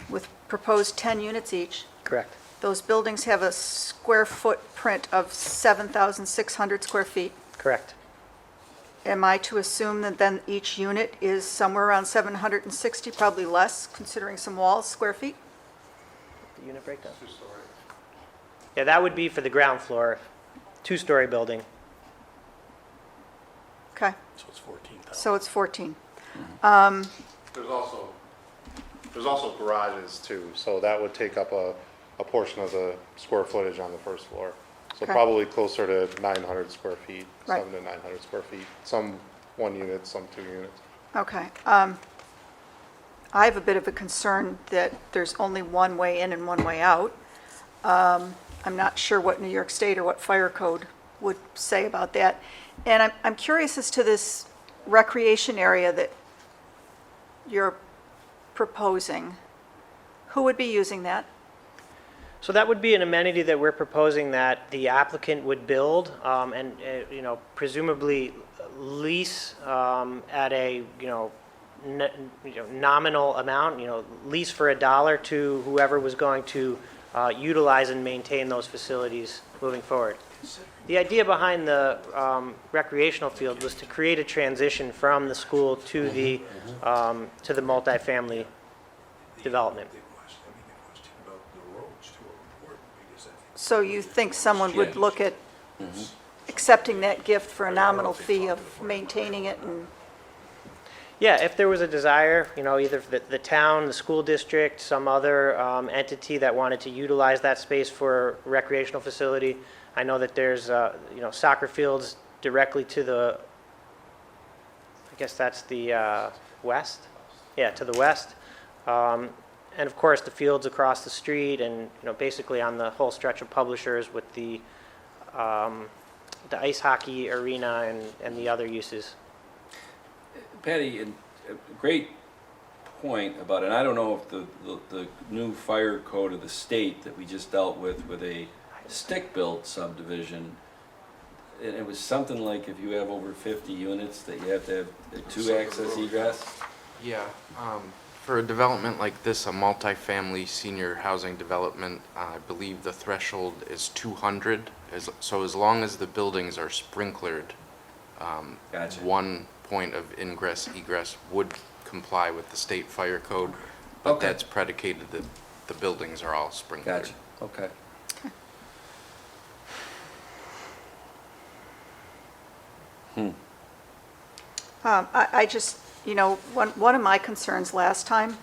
with proposed 10 units each. Correct. Those buildings have a square footprint of 7,600 square feet. Correct. Am I to assume that then each unit is somewhere around 760, probably less, considering some walls, square feet? The unit breakdown? 2-story. Yeah, that would be for the ground floor, 2-story building. Okay, So it's 14,000. so it's 14. There's also garages too, so that would take up a portion of the square footage on the first floor. So Okay. probably closer to 900 square feet, Right. 700 to 900 square feet. Some 1 unit, some 2 units. Okay. I have a bit of a concern that there's only one way in and one way out. I'm not sure what New York State or what fire code would say about that. And I'm curious as to this recreation area that you're proposing. Who would be using that? So that would be an amenity that we're proposing that the applicant would build and, presumably lease at a, nominal amount, lease for $1 to whoever was going to utilize and maintain those facilities moving forward. The idea behind the recreational field was to create a transition from the school to the multifamily development. So you think someone would look at accepting that gift for a nominal fee of maintaining it and, Yeah, if there was a desire, you know, either the town, the school district, some other entity that wanted to utilize that space for recreational facility. I know that there's, you know, soccer fields directly to the, I guess that's the west? Yeah, to the west. And of course, the fields across the street and, you know, basically on the whole stretch of Publishers with the ice hockey arena and the other uses. Patty, a great point about it, and I don't know if the new fire code of the state that we just dealt with a stick-built subdivision, and it was something like if you have over 50 units that you have to have a 2-access egress? Yeah, for a development like this, a multifamily senior housing development, I believe the threshold is 200. So as long as the buildings are sprinklered, Gotcha. one point of ingress egress would comply with the state fire code, but Okay. that's predicated that the buildings are all sprinklered. Gotcha, okay. I just, you know, one of my concerns last time,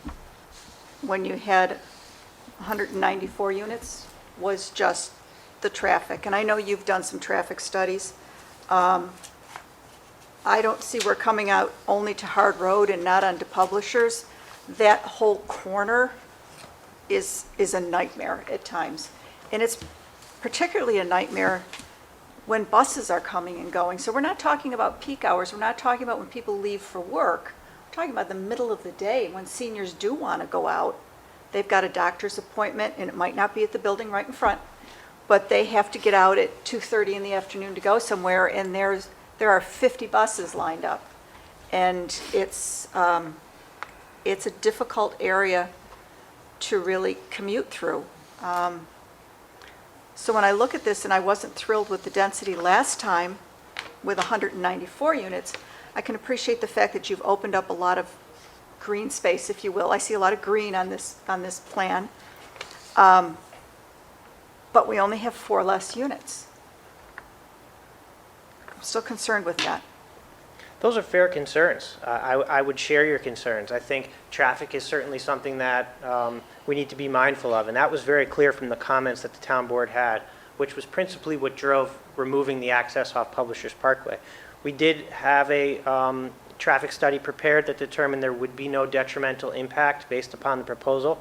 when you had 194 units, was just the traffic. And I know you've done some traffic studies. I don't see we're coming out only to Hard Road and not onto Publishers. That whole corner is a nightmare at times. And it's particularly a nightmare when buses are coming and going. So we're not talking about peak hours. We're not talking about when people leave for work. We're talking about the middle of the day when seniors do want to go out. They've got a doctor's appointment, and it might not be at the building right in front, but they have to get out at 2:30 in the afternoon to go somewhere, and there are 50 buses lined up. And it's a difficult area to really commute through. So when I look at this, and I wasn't thrilled with the density last time with 194 units, I can appreciate the fact that you've opened up a lot of green space, if you will. I see a lot of green on this plan. But we only have 4 less units. I'm still concerned with that. Those are fair concerns. I would share your concerns. I think traffic is certainly something that we need to be mindful of, and that was very clear from the comments that the town board had, which was principally what drove removing the access off Publishers Parkway. We did have a traffic study prepared that determined there would be no detrimental impact based upon the proposal.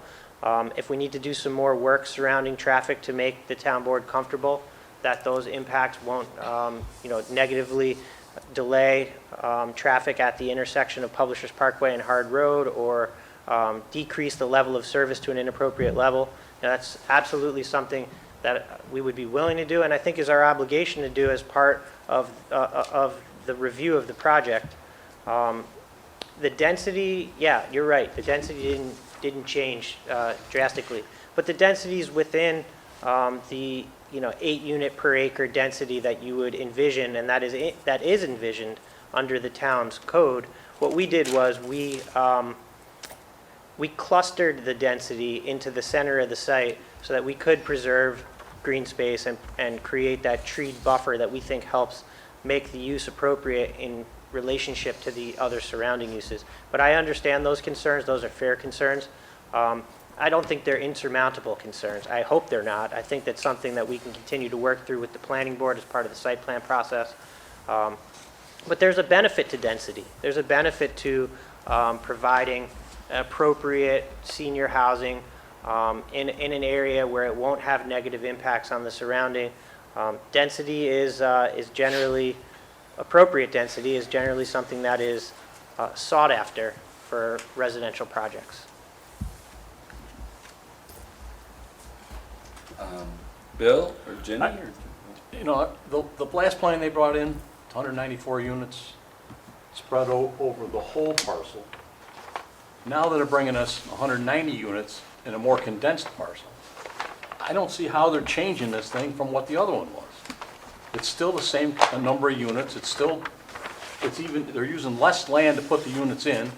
If we need to do some more work surrounding traffic to make the town board comfortable that those impacts won't, negatively delay traffic at the intersection of Publishers Parkway and Hard Road, or decrease the level of service to an inappropriate level, that's absolutely something that we would be willing to do, and I think is our obligation to do as part of the review of the project. The density, yeah, you're right, the density didn't change drastically, but the densities within the 8 unit per acre density that you would envision, and that is envisioned under the town's code. What we did was we clustered the density into the center of the site so that we could preserve green space and create that treed buffer that we think helps make the use appropriate in relationship to the other surrounding uses. But I understand those concerns. Those are fair concerns. I don't think they're insurmountable concerns. I hope they're not. I think that's something that we can continue to work through with the planning board as part of the site plan process. But there's a benefit to density. There's a benefit to providing appropriate senior housing in an area where it won't have negative impacts on the surrounding. Density is generally, appropriate density is generally something that is sought after for residential projects. Bill or Jenny? The last plan they brought in, 194 units, spread over the whole parcel. Now that they're bringing us 190 units in a more condensed parcel, I don't see how they're changing this thing from what the other one was. It's still the same number of units, they're using less land to put the units in,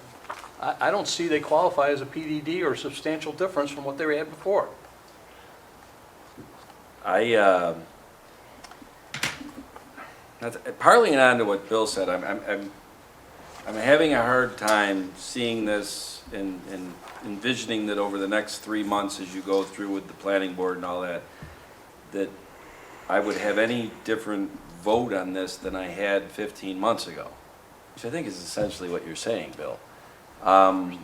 I don't see they qualify as a PDD or substantial difference from what they had before. Partly on to what Bill said, I'm having a hard time seeing this and envisioning that over the next 3 months as you go through with the planning board and all that, that I would have any different vote on this than I had 15 months ago, which I think is essentially what you're saying, Bill. I'm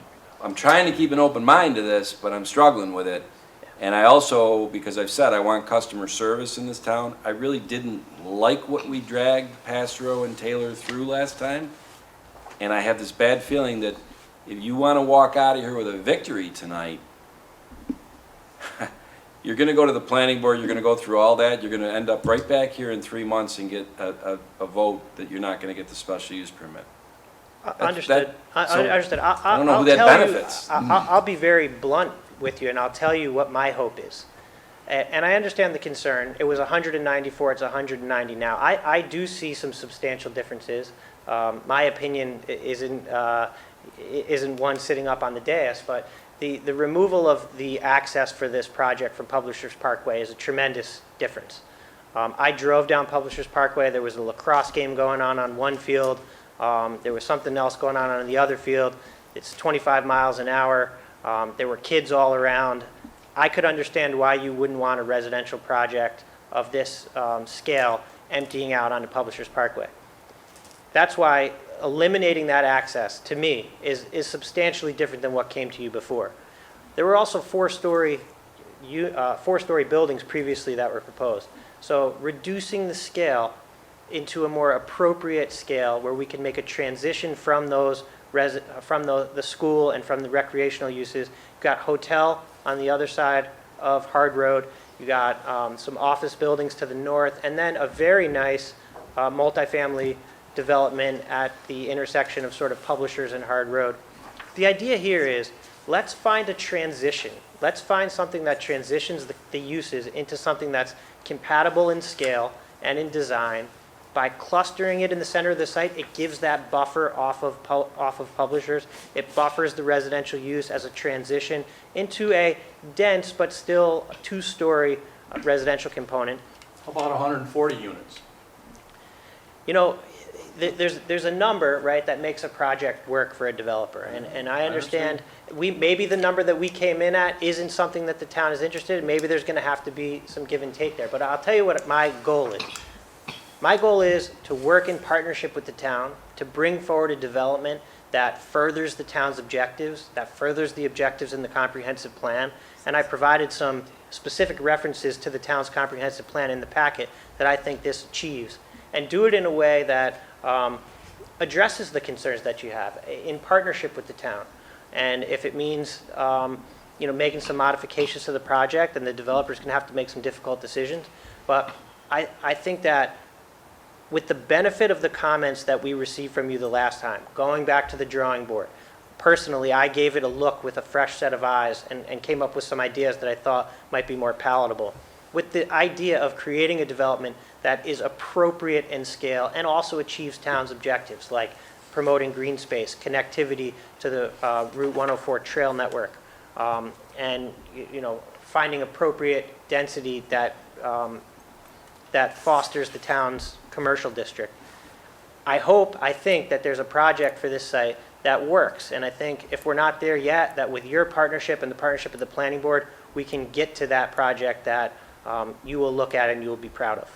trying to keep an open mind to this, but I'm struggling with it. And I also, because I've said I want customer service in this town, I really didn't like what we dragged Pastro and Taylor through last time. And I have this bad feeling that if you want to walk out of here with a victory tonight, you're going to go to the planning board, you're going to go through all that, you're going to end up right back here in 3 months and get a vote that you're not going to get the special use permit. Understood. Understood. I don't know who that benefits. I'll be very blunt with you, and I'll tell you what my hope is. And I understand the concern. It was 194, it's 190 now. I do see some substantial differences. My opinion isn't one sitting up on the dais, but the removal of the access for this project from Publishers Parkway is a tremendous difference. I drove down Publishers Parkway. There was a lacrosse game going on one field. There was something else going on the other field. It's 25 miles an hour. There were kids all around. I could understand why you wouldn't want a residential project of this scale emptying out onto Publishers Parkway. That's why eliminating that access, to me, is substantially different than what came to you before. There were also four-story buildings previously that were proposed. So reducing the scale into a more appropriate scale where we can make a transition from those from the school and from the recreational uses. You've got hotel on the other side of Hard Road. You got some office buildings to the north, and then a very nice multifamily development at the intersection of sort of Publishers and Hard Road. The idea here is let's find a transition. Let's find something that transitions the uses into something that's compatible in scale and in design. By clustering it in the center of the site, it gives that buffer off of Publishers. It buffers the residential use as a transition into a dense but still two-story residential component. How about 140 units? You know, there's a number, right, that makes a project work for a developer. And I understand maybe the number that we came in at isn't something that the town is interested in. Maybe there's going to have to be some give and take there. But I'll tell you what my goal is. My goal is to work in partnership with the town to bring forward a development that furthers the town's objectives, that furthers the objectives in the comprehensive plan. And I provided some specific references to the town's comprehensive plan in the packet that I think this achieves. And do it in a way that addresses the concerns that you have in partnership with the town. And if it means making some modifications to the project, and the developer's going to have to make some difficult decisions. But I think that with the benefit of the comments that we received from you the last time, going back to the drawing board, personally, I gave it a look with a fresh set of eyes and came up with some ideas that I thought might be more palatable. With the idea of creating a development that is appropriate in scale and also achieves town's objectives, like promoting green space, connectivity to the Route 104 trail network, and finding appropriate density that fosters the town's commercial district. I think that there's a project for this site that works, and I think if we're not there yet, that with your partnership and the partnership of the planning board, we can get to that project that you will look at and you will be proud of.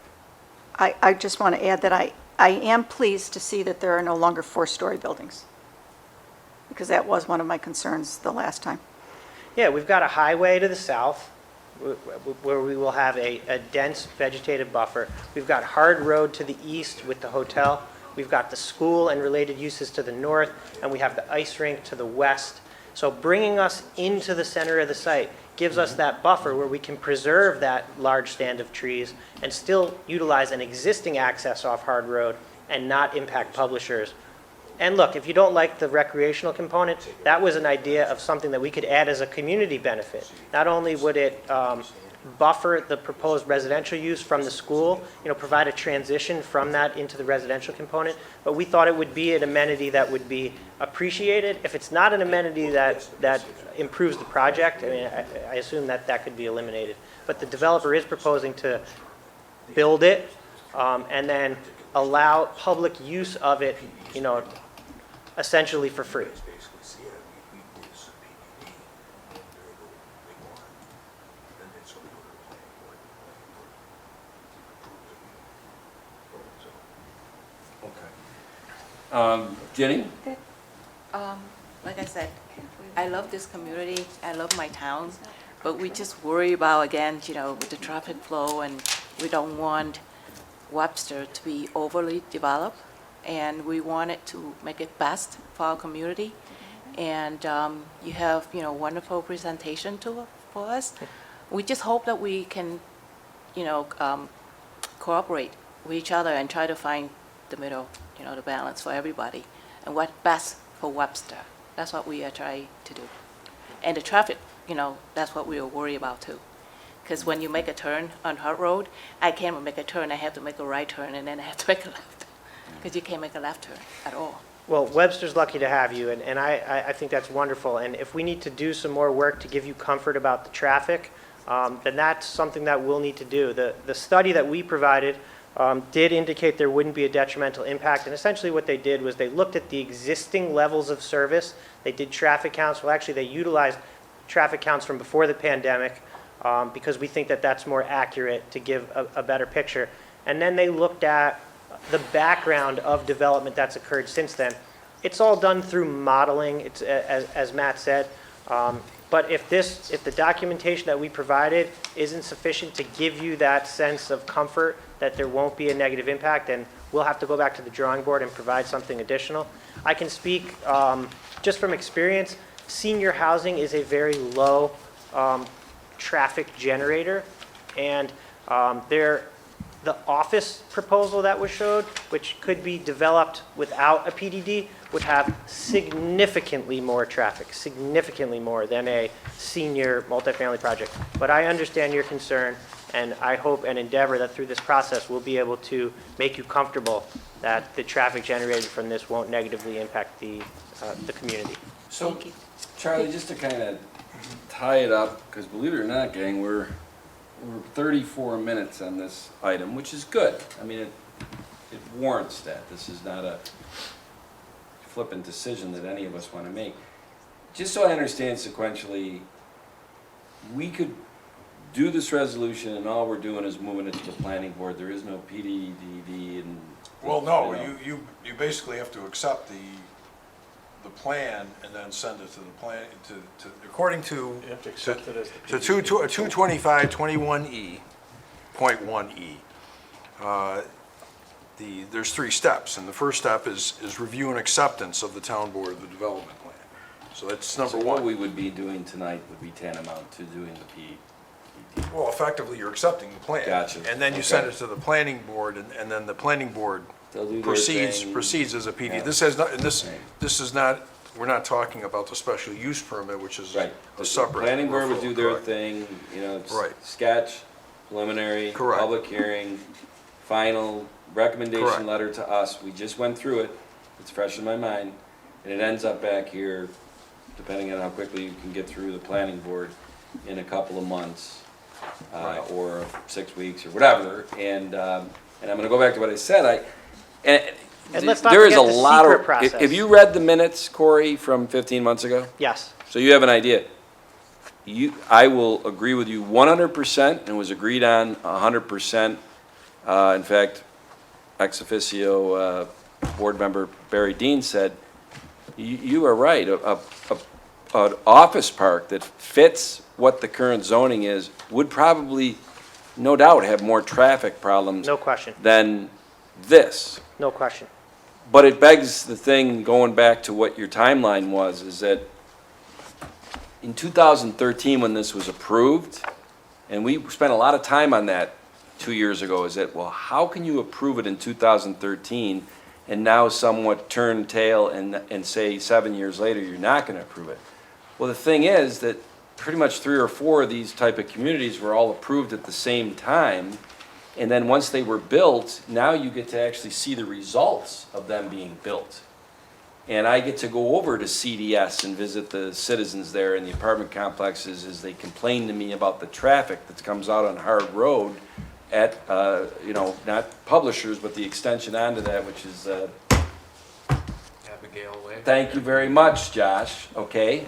I just want to add that I am pleased to see that there are no longer four-story buildings, because that was one of my concerns the last time. Yeah, we've got a highway to the south where we will have a dense vegetative buffer. We've got Hard Road to the east with the hotel. We've got the school and related uses to the north, and we have the ice rink to the west. So bringing us into the center of the site gives us that buffer where we can preserve that large stand of trees and still utilize an existing access off Hard Road and not impact Publishers. And look, if you don't like the recreational component, that was an idea of something that we could add as a community benefit. Not only would it buffer the proposed residential use from the school, provide a transition from that into the residential component. But we thought it would be an amenity that would be appreciated. If it's not an amenity that improves the project, I mean, I assume that could be eliminated. But the developer is proposing to build it and then allow public use of it, essentially for free. Jenny? Like I said, I love this community, I love my town, but we just worry about, again, with the traffic flow, and we don't want Webster to be overly developed, and we want it to make it best for our community. And you have, wonderful presentation for us. We just hope that we can, cooperate with each other and try to find the middle, the balance for everybody, and what's best for Webster. That's what we are trying to do. And the traffic, that's what we are worried about too. Because when you make a turn on Hart Road, I can't make a turn, I have to make a right turn, and then I have to make a left. Because you can't make a left turn at all. Well, Webster's lucky to have you, and I think that's wonderful. And if we need to do some more work to give you comfort about the traffic, then that's something that we'll need to do. The study that we provided did indicate there wouldn't be a detrimental impact, and essentially what they did was they looked at the existing levels of service. They did traffic counts. Well, actually, they utilized traffic counts from before the pandemic because we think that that's more accurate to give a better picture. And then they looked at the background of development that's occurred since then. It's all done through modeling, it's, as Matt said. But if the documentation that we provided isn't sufficient to give you that sense of comfort that there won't be a negative impact, then we'll have to go back to the drawing board and provide something additional. I can speak just from experience. Senior housing is a very low traffic generator, and the office proposal that was showed, which could be developed without a PDD, would have significantly more traffic, significantly more than a senior multifamily project. But I understand your concern, and I hope and endeavor that through this process, we'll be able to make you comfortable that the traffic generated from this won't negatively impact the community. So, Thank you. Charlie, just to kind of tie it up, because believe it or not, gang, we're 34 minutes on this item, which is good. I mean, it warrants that. This is not a flippant decision that any of us want to make. Just so I understand sequentially, we could do this resolution and all we're doing is moving it to the planning board. There is no PDD and... Well, no, you basically have to accept the plan and then send it to the plan, according to... You have to accept it as the To PDD. 225.21E, point 1E. There's 3 steps, and the first step is review and acceptance of the town board of the development plan. So that's number So what one. we would be doing tonight would be tantamount to doing the PDD. Well, effectively, you're accepting the plan. Gotcha. And then you Okay. send it to the planning board, and then the planning board They'll do their proceeds thing. as a PD. Yeah. This has not, and this Right. is not, we're not talking about the special use permit, which is Right. a separate. Planning board would do their Correct. thing, it's Right. sketch, preliminary, Correct. public hearing, final recommendation Correct. letter to us. We just went through it. It's fresh in my mind. And it ends up back here, depending on how quickly you can get through the planning board, in a couple of months, Right. or 6 weeks, or whatever. And I'm gonna go back to what I said. And let's not there is a forget the lot secret of. process. Have you read the minutes, Corey, from 15 months ago? Yes. So you have an idea. I will agree with you 100%, and was agreed on 100%. In fact, ex officio board member Barry Dean said, you are right, an office park that fits what the current zoning is would probably, no doubt, have more traffic problems No question. than this. No question. But it begs the thing, going back to what your timeline was, is that in 2013, when this was approved, and we spent a lot of time on that 2 years ago, is that, well, how can you approve it in 2013 and now somewhat turn tail and say 7 years later you're not going to approve it? Well, the thing is that pretty much 3 or 4 of these type of communities were all approved at the same time. And then once they were built, now you get to actually see the results of them being built. And I get to go over to CDS and visit the citizens there in the apartment complexes as they complain to me about the traffic that comes out on Hard Road at, not Publishers, but the extension onto that, which is, Abigail Way. thank you very much, Josh, okay?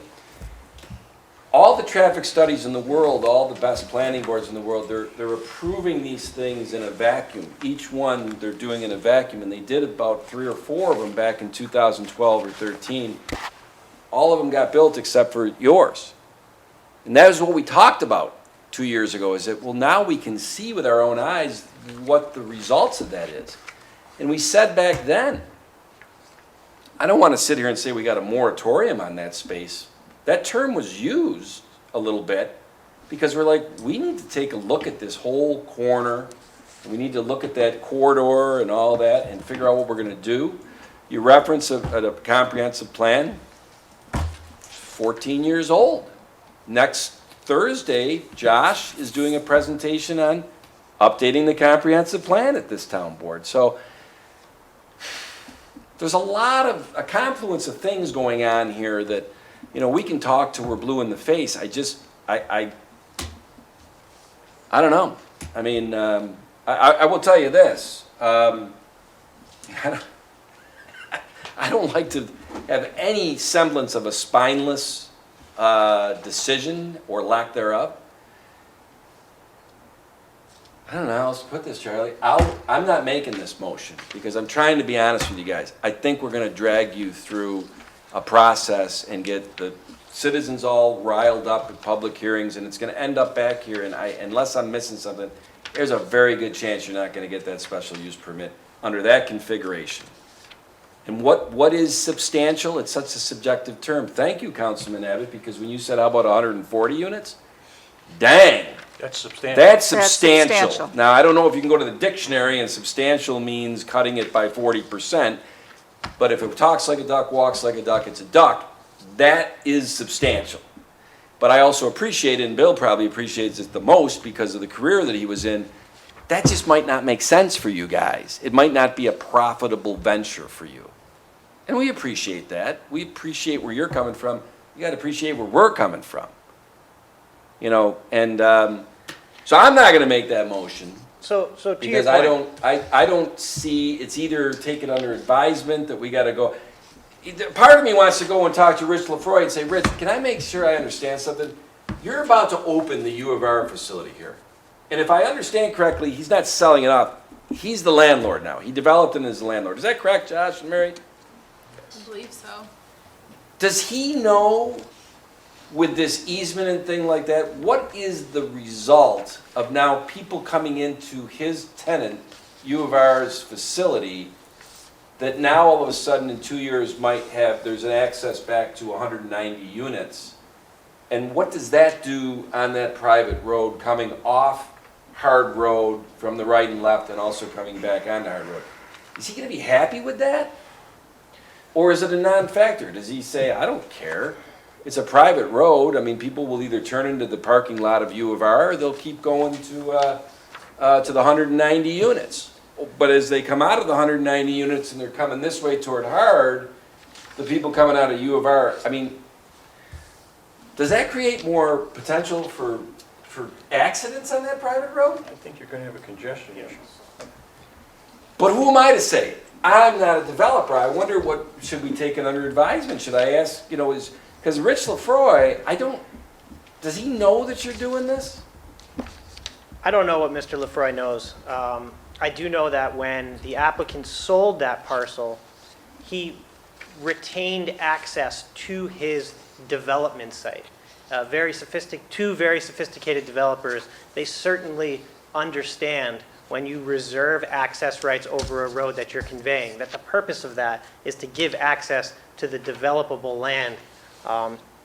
All the traffic studies in the world, all the best planning boards in the world, they're approving these things in a vacuum. Each one, they're doing in a vacuum, and they did about 3 or 4 of them back in 2012 or 13. All of them got built except for yours. And that is what we talked about 2 years ago, is that, well, now we can see with our own eyes what the results of that is. And we said back then, I don't want to sit here and say we got a moratorium on that space. That term was used a little bit because we're like, we need to take a look at this whole corner. We need to look at that corridor and all that and figure out what we're going to do. You reference a comprehensive plan, 14 years old. Next Thursday, Josh is doing a presentation on updating the comprehensive plan at this town board. So there's a confluence of things going on here that, we can talk till we're blue in the face. I don't know. I mean, I will tell you this. I don't like to have any semblance of a spineless decision or lack thereof. I don't know how else to put this, Charlie. I'm not making this motion because I'm trying to be honest with you guys. I think we're going to drag you through a process and get the citizens all riled up at public hearings, and it's going to end up back here, and unless I'm missing something, there's a very good chance you're not going to get that special use permit under that configuration. And what is substantial? It's such a subjective term. Thank you, Councilman Abbott, because when you said, how about 140 units? Dang. That's substantial. That's That's substantial. substantial. Now, I don't know if you can go to the dictionary and substantial means cutting it by 40%, but if it talks like a duck, walks like a duck, it's a duck. That is substantial. But I also appreciate it, and Bill probably appreciates it the most because of the career that he was in. That just might not make sense for you guys. It might not be a profitable venture for you. And we appreciate that. We appreciate where you're coming from. You got to appreciate where we're coming from. So I'm not going to make that motion. So to your Because point. I don't see, it's either take it under advisement that we gotta go. Part of me wants to go and talk to Rich Lefroy and say, Rich, can I make sure I understand something? You're about to open the U of R facility here. And if I understand correctly, he's not selling it off. He's the landlord now. He developed it as the landlord. Is that correct, Josh and Mary? I believe so. Does he know, with this easement and thing like that, what is the result of now people coming into his tenant, U of R's facility, that now all of a sudden in 2 years there's an access back to 190 units? And what does that do on that private road coming off Hard Road from the right and left and also coming back onto Hard Road? Is he gonna be happy with that? Or is it a non-factor? Does he say, I don't care? It's a private road. I mean, people will either turn into the parking lot of U of R, or they'll keep going to the 190 units. But as they come out of the 190 units and they're coming this way toward Hard, the people coming out of U of R, I mean, does that create more potential for accidents on that private road? I think you're going to have a congestion issue. But who am I to say? I'm not a developer. I wonder what should we take it under advisement? Should I ask, because Rich Lefroy, does he know that you're doing this? I don't know what Mr. Lefroy knows. I do know that when the applicant sold that parcel, he retained access to his development site. Two very sophisticated developers, they certainly understand when you reserve access rights over a road that you're conveying, that the purpose of that is to give access to the developable land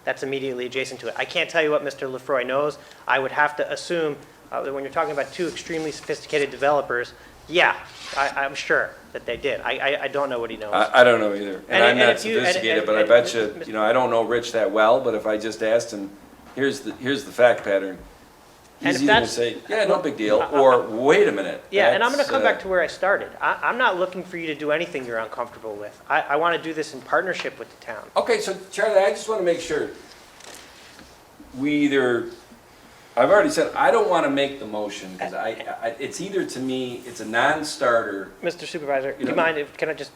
that's immediately adjacent to it. I can't tell you what Mr. Lefroy knows. I would have to assume that when you're talking about two extremely sophisticated developers, yeah, I'm sure that they did. I don't know what he knows. I don't know either. And I'm not if you- sophisticated, and- but I and- bet you, I don't know Rich that well, but if I just asked him, here's the fact pattern. And He's if either gonna that's- say, yeah, no big deal, or wait a minute. Yeah, and I'm going that's, to come back to where I started. I'm not looking for you to do anything you're uncomfortable with. I want to do this in partnership with the town. Okay, so Charlie, I just want to make sure we either, I've already said, I don't want to make the motion, because it's either, to me, it's a non-starter. Mr. Supervisor, do You you know- mind, can I just?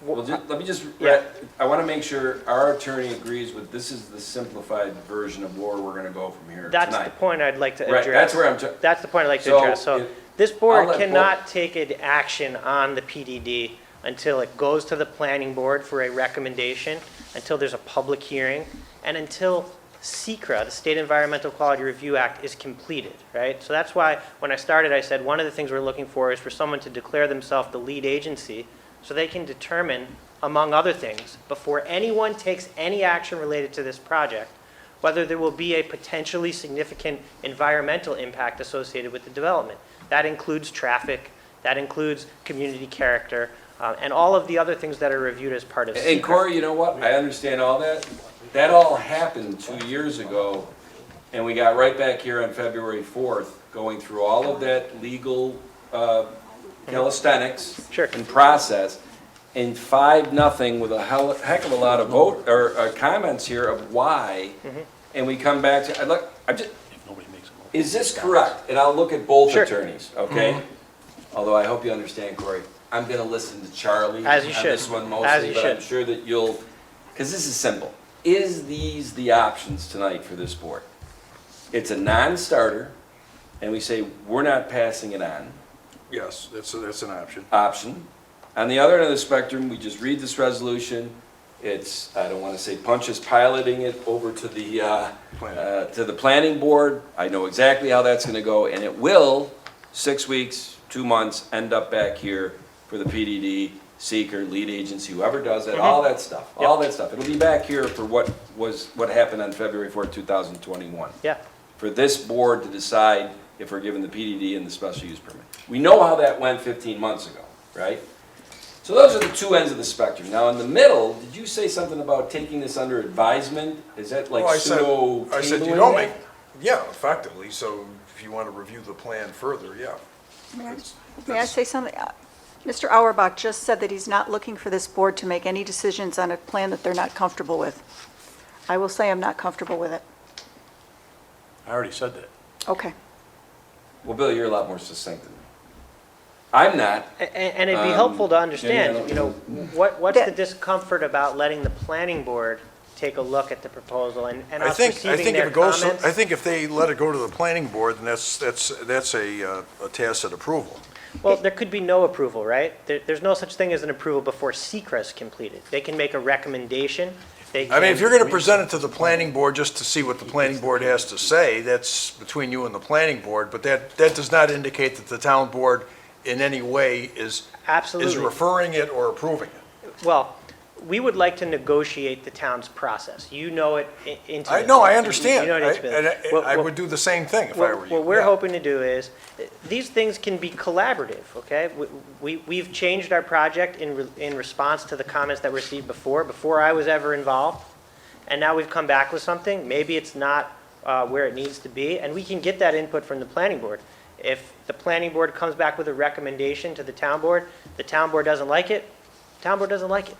Well, let me just, Yeah. I want to make sure our attorney agrees with, this is the simplified version of where we're going to go from here That's the tonight. point I'd like to Right, address. that's where I'm, That's the point I'd like to So, address. So if- this I'll board let cannot take an action on the PDD until it goes to the planning board for a recommendation, until there's a public hearing, and until SECRA, the State Environmental Quality Review Act, is completed, right? So that's why, when I started, I said one of the things we're looking for is for someone to declare themselves the lead agency so they can determine, among other things, before anyone takes any action related to this project, whether there will be a potentially significant environmental impact associated with the development. That includes traffic, that includes community character, and all of the other things that are reviewed as part of And SECRA. Corey, you know what? I understand all that. That all happened 2 years ago, and we got right back here on February 4th, going through all of that legal calisthenics Sure. and process, and 5-0 with a heck of a lot of vote, or comments here of why, and we come back to, look, I'm just, is this correct? And I'll look at both Sure. attorneys, okay? Although I hope you understand, Corey, I'm gonna listen to Charlie As you on should. this one As mostly, you but I'm should. sure that you'll, because this is simple. Is these the options tonight for this board? It's a non-starter, and we say, we're not passing it on, Yes, that's an option. option. On the other end of the spectrum, we just read this resolution. It's, I don't want to say punches piloting it over to the planning board. I know exactly how that's going to go, and it will, 6 weeks, 2 months, end up back here for the PDD, seeker, lead agency, whoever does it, all that stuff, all that stuff. It'll be back here for what happened on February 4th, 2021. Yeah. For this board to decide if we're given the PDD and the special use permit. We know how that went 15 months ago, right? So those are the two ends of the spectrum. Now, in the middle, did you say something about taking this under advisement? Is that like Well, pseudo I said you tabling don't that? make, yeah, effectively, so if you want to review the plan further, yeah. May I say something? Mr. Auerbach just said that he's not looking for this board to make any decisions on a plan that they're not comfortable with. I will say I'm not comfortable with it. I already said that. Okay. Well, Bill, you're a lot more succinct than me. I'm not. And it'd be helpful to yeah, understand, you know, what's the discomfort about letting the planning board take a look at the proposal and I us think receiving if their it goes, comments? I think if they let it go to the planning board, then that's a tacit approval. Well, there could be no approval, right? There's no such thing as an approval before SECRA is completed. They can make a recommendation. I mean, if you're going to present it to the planning board just to see what the planning board has to say, that's between you and the planning board, but that does not indicate that the town board in any way is Absolutely. referring it or approving it. Well, we would like to negotiate the town's process. You know it intimately. I understand. You know it intimately. I would do the same thing if I were you. What we're yeah. hoping to do is, these things can be collaborative, okay? We've changed our project in response to the comments that were received before I was ever involved, and now we've come back with something. Maybe it's not where it needs to be, and we can get that input from the planning board. If the planning board comes back with a recommendation to the town board doesn't like it, the town board doesn't like it.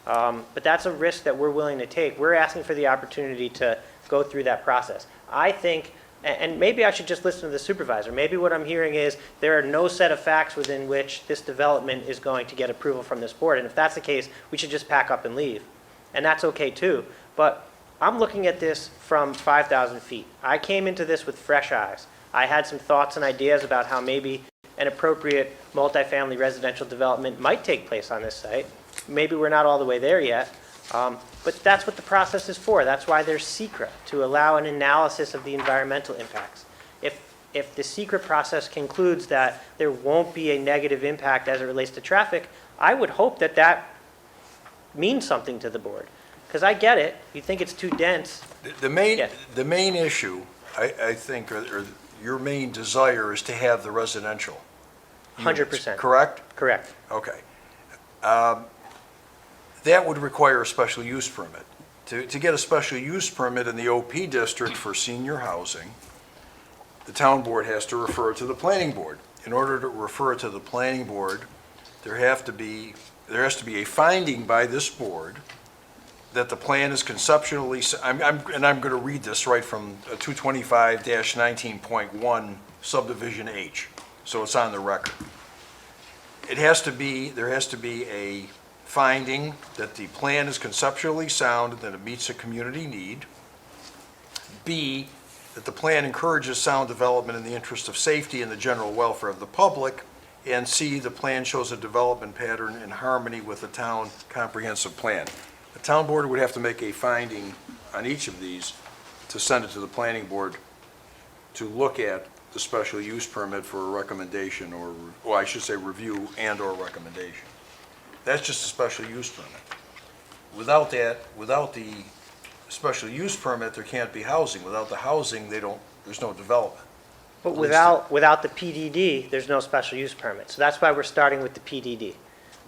But that's a risk that we're willing to take. We're asking for the opportunity to go through that process. I think, and maybe I should just listen to the supervisor. Maybe what I'm hearing is there are no set of facts within which this development is going to get approval from this board. And if that's the case, we should just pack up and leave. And that's okay too. But I'm looking at this from 5,000 feet. I came into this with fresh eyes. I had some thoughts and ideas about how maybe an appropriate multifamily residential development might take place on this site. Maybe we're not all the way there yet, but that's what the process is for. That's why there's SECRA, to allow an analysis of the environmental impacts. If the SECRA process concludes that there won't be a negative impact as it relates to traffic, I would hope that that means something to the board. Because I get it, you think it's too dense. The main, Yeah. the main issue, I think, or your main desire is to have the residential. units, 100%. Correct? Correct. Okay. That would require a special use permit. to get a special use permit in the OP district for senior housing, the town board has to refer it to the planning board. In order to refer it to the planning board, there has to be a finding by this board that the plan is conceptually, I'm going to read this right from 225-19.1 subdivision H, so it's on the record. There has to be a finding that the plan is conceptually sound and that it meets a community need. B, that the plan encourages sound development in the interest of safety and the general welfare of the public. And C, the plan shows a development pattern in harmony with the town comprehensive plan. The town board would have to make a finding on each of these to send it to the planning board to look at the special use permit for a recommendation or I should say review and/or recommendation. That's just a special use permit. Without that, without the special use permit, there can't be housing. Without the housing, there's no development. But without the PDD, there's no special use permit. So that's why we're starting with the PDD.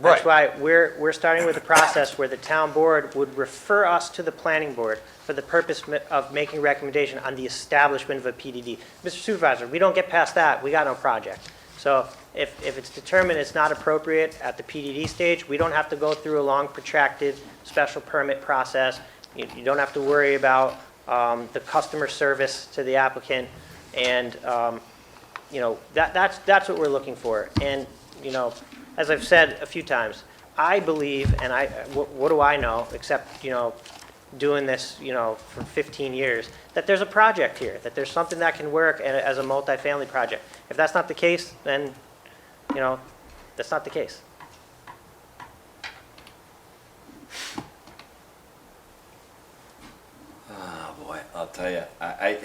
That's why we're starting with a process where the town board would refer us to the planning board for the purpose of making recommendation on the establishment of a PDD. Mr. Supervisor, we don't get past that, we got no project. So if it's determined it's not appropriate at the PDD stage, we don't have to go through a long protracted special permit process. You don't have to worry about the customer service to the applicant. And, that's what we're looking for. And, as I've said a few times, I believe, and what do I know, except, doing this, for 15 years, that there's a project here, that there's something that can work as a multifamily project. If that's not the case, then, that's not the case. Oh, boy, I'll tell you, I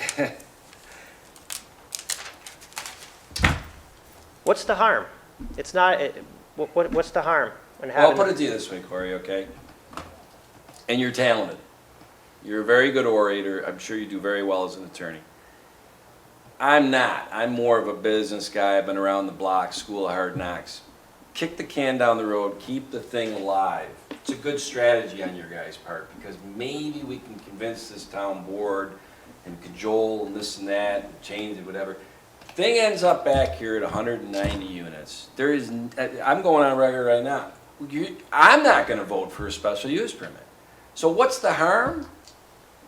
What's the harm? It's not, what's the harm in Well, I'll having? put it to you this way, Corey, okay? And you're talented. You're a very good orator. I'm sure you do very well as an attorney. I'm not. I'm more of a business guy. I've been around the block, school of hard knocks. Kick the can down the road, keep the thing alive. It's a good strategy on your guys' part because maybe we can convince this town board and cajole and this and that and change it, whatever. Thing ends up back here at 190 units. I'm going on record right now. I'm not going to vote for a special use permit. So what's the harm?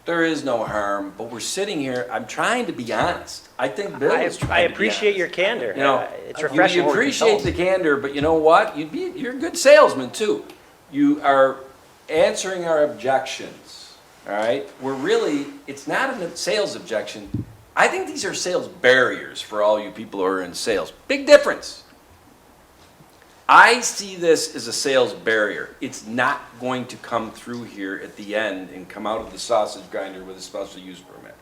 There is no harm, but we're sitting here, I'm trying to be honest. I think Bill is trying to be honest. I appreciate your candor. It's You refreshing. appreciate the candor, but you know what? You're a good salesman too. You are answering our objections, all right? It's not a sales objection. I think these are sales barriers for all you people who are in sales. Big difference. I see this as a sales barrier. It's not going to come through here at the end and come out of the sausage grinder with a special use permit.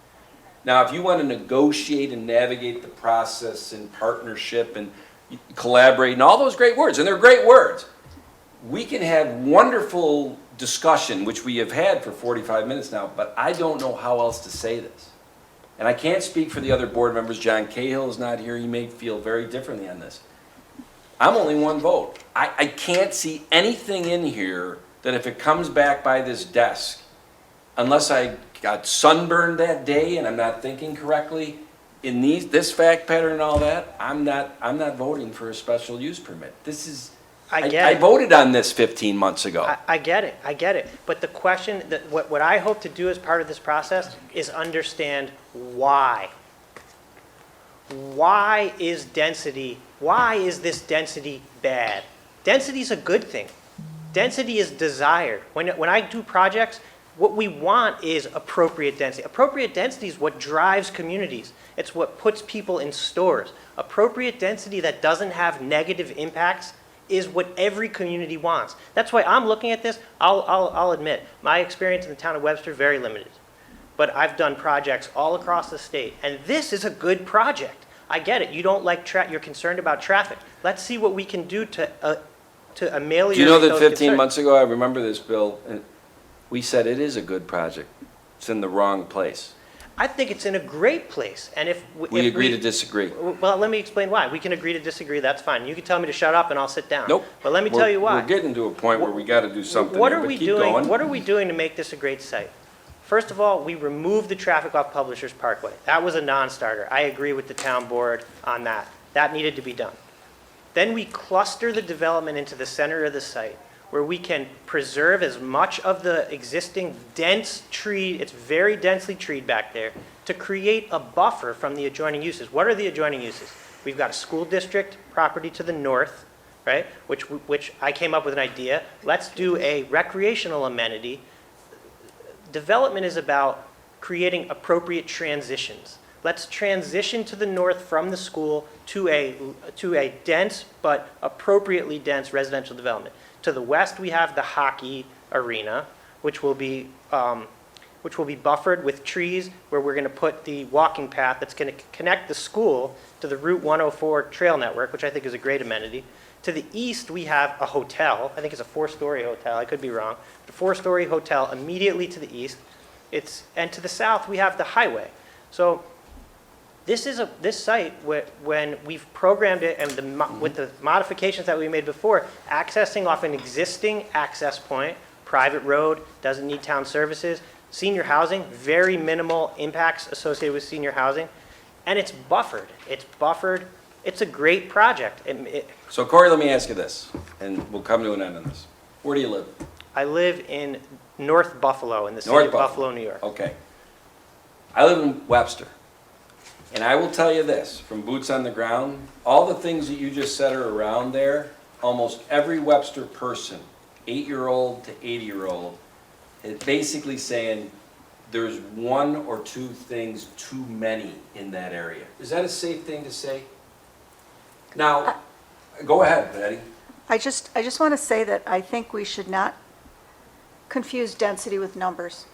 Now, if you want to negotiate and navigate the process and partnership and collaborate and all those great words, and they're great words, we can have wonderful discussion, which we have had for 45 minutes now, but I don't know how else to say this. And I can't speak for the other board members. John Cahill is not here. He may feel very differently on this. I'm only one vote. I can't see anything in here that if it comes back by this desk, unless I got sunburned that day and I'm not thinking correctly, in this fact pattern and all that, I'm not voting for a special use permit. I voted on this 15 months ago. I get it. But the question, what I hope to do as part of this process is understand why. Why is this density bad? Density is a good thing. Density is desired. When I do projects, what we want is appropriate density. Appropriate density is what drives communities. It's what puts people in stores. Appropriate density that doesn't have negative impacts is what every community wants. That's why I'm looking at this. I'll admit, my experience in the town of Webster, very limited. But I've done projects all across the state, and this is a good project. I get it. You don't like you're concerned about traffic. Let's see what we can do to ameliorate those concerns. Do you know that 15 months ago, I remember this, Bill, we said it is a good project. It's in the wrong place. I think it's in a great place, and if We agree to disagree. Well, let me explain why. We can agree to disagree, that's fine. You can tell me to shut up and I'll sit down. Nope. But let me tell you why. We're getting to a point where we gotta do something What here, are but we keep doing, going. what are we doing to make this a great site? First of all, we removed the traffic off Publishers Parkway. That was a non-starter. I agree with the town board on that. That needed to be done. Then we cluster the development into the center of the site, where we can preserve as much of the existing dense tree, it's very densely treed back there, to create a buffer from the adjoining uses. What are the adjoining uses? We've got a school district property to the north, right, which I came up with an idea. Let's do a recreational amenity. Development is about creating appropriate transitions. Let's transition to the north from the school to a dense but appropriately dense residential development. To the west, we have the hockey arena, which will be buffered with trees, where we're going to put the walking path that's going to connect the school to the Route 104 trail network, which I think is a great amenity. To the east, we have a hotel. I think it's a 4-story hotel. I could be wrong. A 4-story hotel immediately to the east. And to the south, we have the highway. So this site, when we've programmed it and with the modifications that we made before, accessing off an existing access point, private road, doesn't need town services, senior housing, very minimal impacts associated with senior housing, and it's buffered. It's buffered. It's a great project. So Corey, let me ask you this, and we'll come to an end on this. Where do you live? I live in North Buffalo, in the city North of Buffalo, New York. Okay. I live in Webster. And I will tell you this, from boots on the ground, all the things that you just said are around there, almost every Webster person, 8-year-old to 80-year-old, is basically saying there's 1 or 2 things too many in that area. Is that a safe thing to say? Now, go ahead, Betty. I just want to say that I think we should not confuse density with numbers.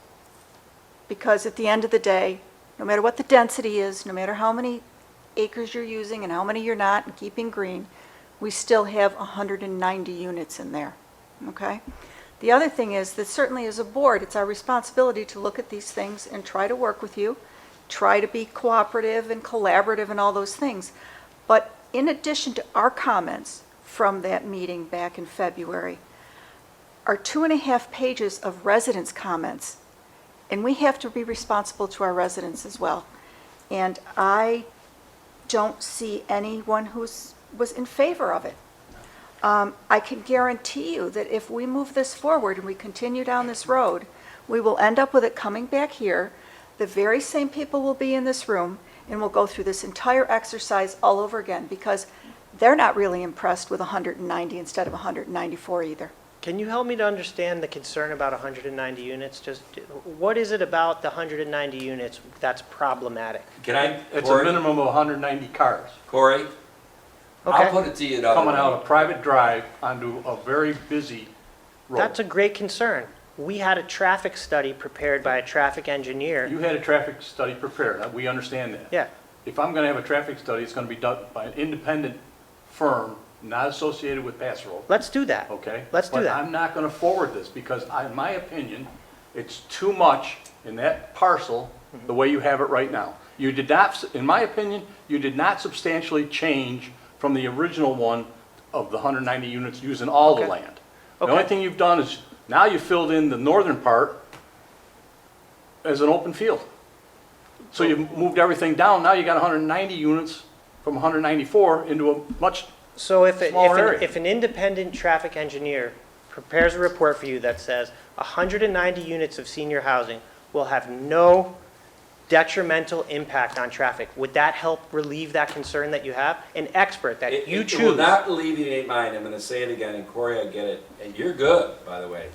Because at the end of the day, no matter what the density is, no matter how many acres you're using and how many you're not and keeping green, we still have 190 units in there, okay? The other thing is that certainly as a board, it's our responsibility to look at these things and try to work with you, try to be cooperative and collaborative and all those things. But in addition to our comments from that meeting back in February, are 2.5 pages of residents' comments, and we have to be responsible to our residents as well. And I don't see anyone who was in favor of it. I can guarantee you that if we move this forward and we continue down this road, we will end up with it coming back here. The very same people will be in this room, and we'll go through this entire exercise all over again, because they're not really impressed with 190 instead of 194 either. Can you help me to understand the concern about 190 units? Just what is it about the 190 units that's problematic? Can I, It's a Corey? minimum of 190 cars Corey? Okay. I'll put it to you another way. coming out a private drive onto a very busy road. That's a great concern. We had a traffic study prepared by a traffic engineer. You had a traffic study prepared, we understand that. Yeah. If I'm gonna have a traffic study, it's gonna be done by an independent firm, not associated with Pass Road, Let's do that. okay? Let's do But that. I'm not gonna forward this, because in my opinion, it's too much in that parcel, the way you have it right now. You did not, in my opinion, you did not substantially change from the original one of the 190 units using all the Okay. land. The Okay. only thing you've done is, now you filled in the northern part as an open field. So you've moved everything down, now you got 190 units from 194 into a much, So if Smaller area. if an independent traffic engineer prepares a report for you that says 190 units of senior housing will have no detrimental impact on traffic, would that help relieve that concern that you have? An expert that you It will choose. not alleviate mine, I'm gonna say it again, and Corey, I get it, and you're good, by the way.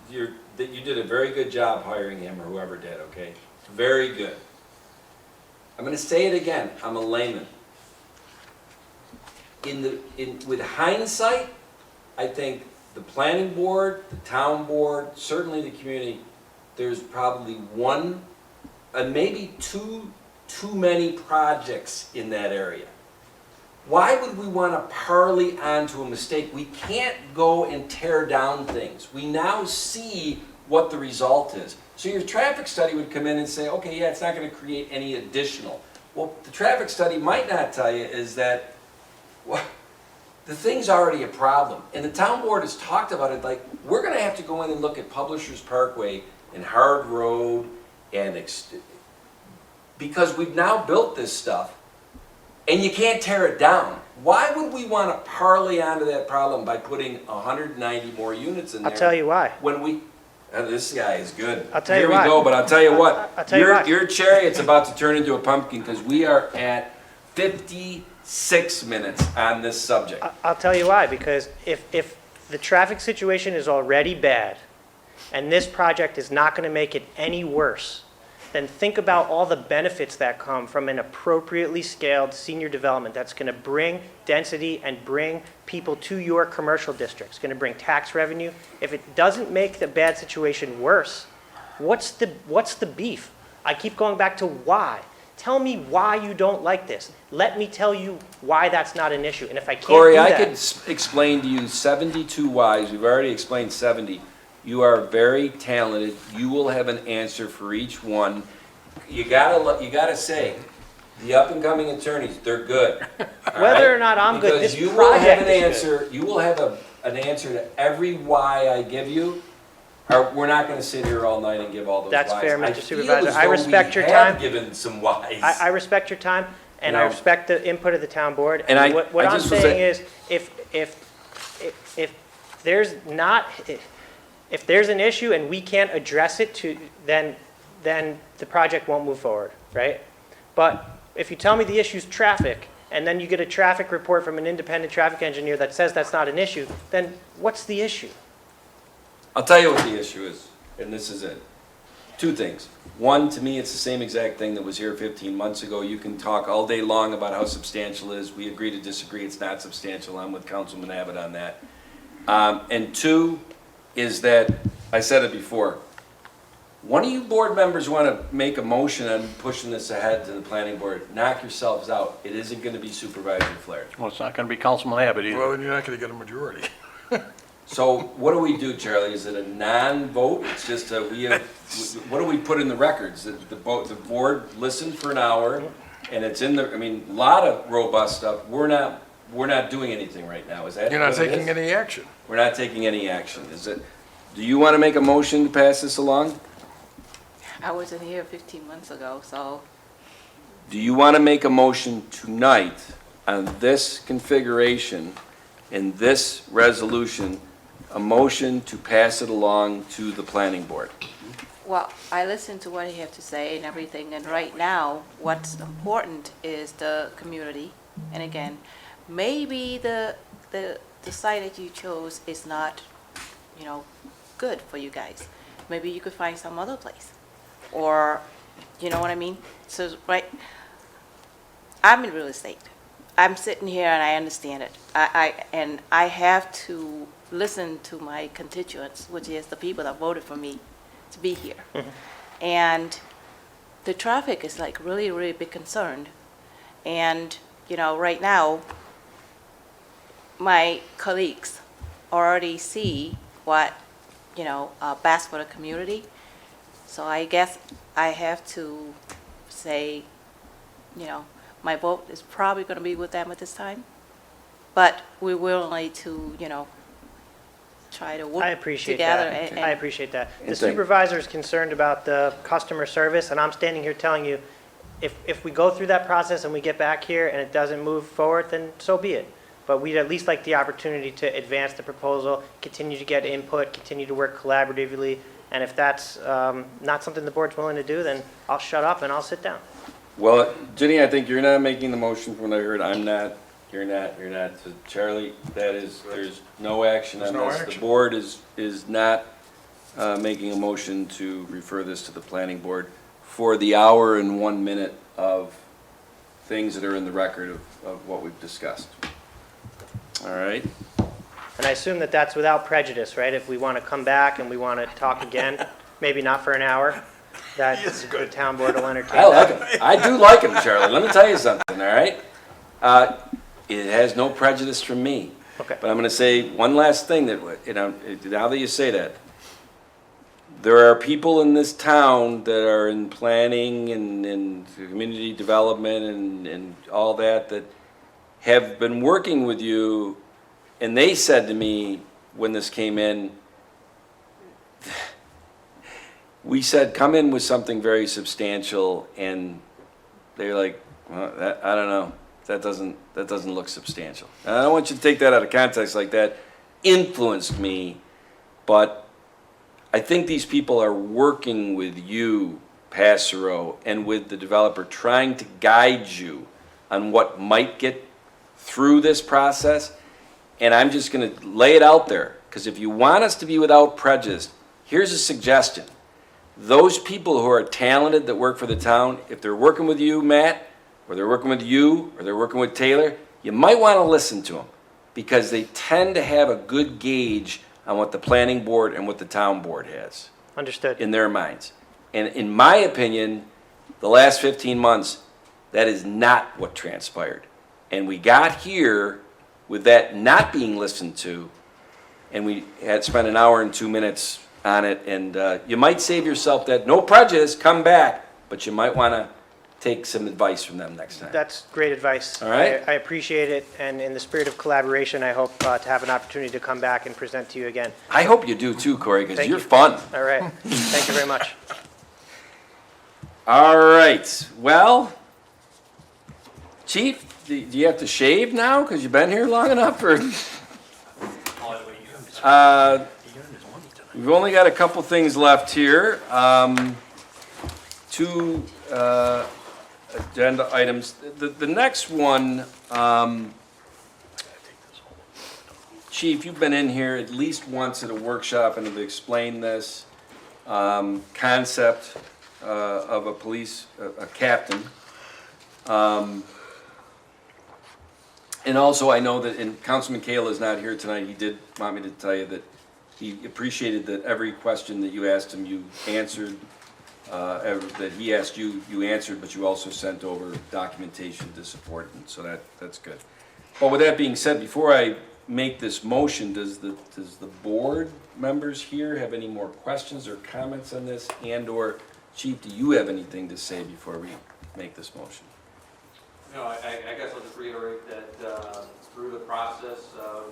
You did a very good job hiring him, or whoever did, okay? Very good. I'm gonna say it again, I'm a layman. With hindsight, I think the planning board, the town board, certainly the community, there's probably one, and maybe two too many projects in that area. Why would we want to parlay onto a mistake? We can't go and tear down things. We now see what the result is. So your traffic study would come in and say, okay, yeah, it's not gonna create any additional. Well, the traffic study might not tell you is that, well, the thing's already a problem. And the town board has talked about it, like, we're gonna have to go in and look at Publishers Parkway and Hard Road and, because we've now built this stuff, and you can't tear it down. Why would we wanna parlay onto that problem by putting 190 more units in there? I'll tell you why. When we, this guy is good. I'll tell you Here why. we go, but I'll tell you what. I'll tell you why. Your chariot's about to turn into a pumpkin, because we are at 56 minutes on this subject. I'll tell you why, because if the traffic situation is already bad, and this project is not going to make it any worse, then think about all the benefits that come from an appropriately scaled senior development that's going to bring density and bring people to your commercial districts, going to bring tax revenue. If it doesn't make the bad situation worse, what's the beef? I keep going back to why. Tell me why you don't like this. Let me tell you why that's not an issue. And if I can't Corey, do I that, could explain to you 72 whys. We've already explained 70. You are very talented. You will have an answer for each one. You gotta say, the up and coming attorneys, they're good. all Whether right? or not I'm good, Because this you will have project an is good. answer. You will have an answer to every why I give you. Or we're not gonna sit here all night and give all those That's whys. fair, I Mr. feel Supervisor. as I though respect we your have time. given some whys. I respect your time, and I You know, respect the input of the town board. and I- What I I'm just was saying a- is, if there's not, if there's an issue and we can't address it then the project won't move forward, right? But if you tell me the issue's traffic, and then you get a traffic report from an independent traffic engineer that says that's not an issue, then what's the issue? I'll tell you what the issue is, and this is it. Two things. One, to me, it's the same exact thing that was here 15 months ago. You can talk all day long about how substantial it is. We agree to disagree. It's not substantial. I'm with Councilman Abbott on that. And two is that, I said it before, one of you board members want to make a motion on pushing this ahead to the planning board, knock yourselves out. It isn't going to be Supervisor Flaherty. Well, it's not going to be Councilman Abbott either. Well, then you're not gonna get a majority. So what do we do, Charlie? Is it a non-vote? It's just what do we put in the records? The board listened for an hour, and it's in the, I mean, a lot of robust stuff. We're not doing anything right now. Is that You're not what it taking is? any action. We're not taking any action. Is it, do you want to make a motion to pass this along? I wasn't here 15 months ago, so Do you want to make a motion tonight on this configuration and this resolution, a motion to pass it along to the planning board? well, I listened to what you have to say and everything, and right now, what's important is the community. And again, maybe the site that you chose is not, good for you guys. Maybe you could find some other place, or, you know what I mean? So, right, I'm in real estate. I'm sitting here and I understand it. I have to listen to my constituents, which is the people that voted for me to be here. And the traffic is like really, really big concern. And, right now, my colleagues already see what, best for the community. So I guess I have to say, my vote is probably going to be with them at this time. But we're willing to, try to work I appreciate together. that. and- I appreciate that. The And thank- supervisor is concerned about the customer service, and I'm standing here telling you, if we go through that process and we get back here and it doesn't move forward, then so be it. But we'd at least like the opportunity to advance the proposal, continue to get input, continue to work collaboratively. And if that's not something the board's willing to do, then I'll shut up and I'll sit down. Well, Ginny, I think you're not making the motion from what I heard. I'm not. You're not. So Charlie, there's no action on There's no this. The action. board is not making a motion to refer this to the planning board for the hour and 1 minute of things that are in the record of what we've discussed. All right? And I assume that that's without prejudice, right? If we want to come back and we want to talk again, maybe not for an hour, that the town board will entertain I like that. him. I do like him, Charlie. Let me tell you something, all right? It has no prejudice from me. Okay. But I'm going to say one last thing that, now that you say that, there are people in this town that are in planning and community development and all that have been working with you, and they said to me when this came in, we said, come in with something very substantial, and they're like, well, I don't know, that doesn't look substantial. And I don't want you to take that out of context like that. Influenced me, but I think these people are working with you, Passero, and with the developer, trying to guide you on what might get through this process. And I'm just gonna lay it out there, because if you want us to be without prejudice, here's a suggestion. Those people who are talented that work for the town, if they're working with you, Matt, or they're working with you, or they're working with Taylor, you might want to listen to them, because they tend to have a good gauge on what the planning board and what the town board has Understood. in their minds. And in my opinion, the last 15 months, that is not what transpired. And we got here with that not being listened to, and we had spent an hour and 2 minutes on it, and you might save yourself that, no prejudice, come back, but you might want to take some advice from them next time. That's great advice. All right. I appreciate it, and in the spirit of collaboration, I hope to have an opportunity to come back and present to you again. I hope you do too, Corey, because Thank you're you. fun. All right. Thank you very much. All right, well, Chief, do you have to shave now because you've been here long enough, or? We've only got a couple things left here. Two agenda items. The next one, Chief, you've been in here at least once at a workshop and have explained this concept of a police, a captain. And also, I know that, and Councilman Kayla is not here tonight, he did want me to tell you that he appreciated that every question that you asked him, you answered, that he asked you, you answered, but you also sent over documentation to support it, and so that's good. But with that being said, before I make this motion, does the board members here have any more questions or comments on this? And/or, Chief, do you have anything to say before we make this motion? No, I guess I'll just reiterate that through the process of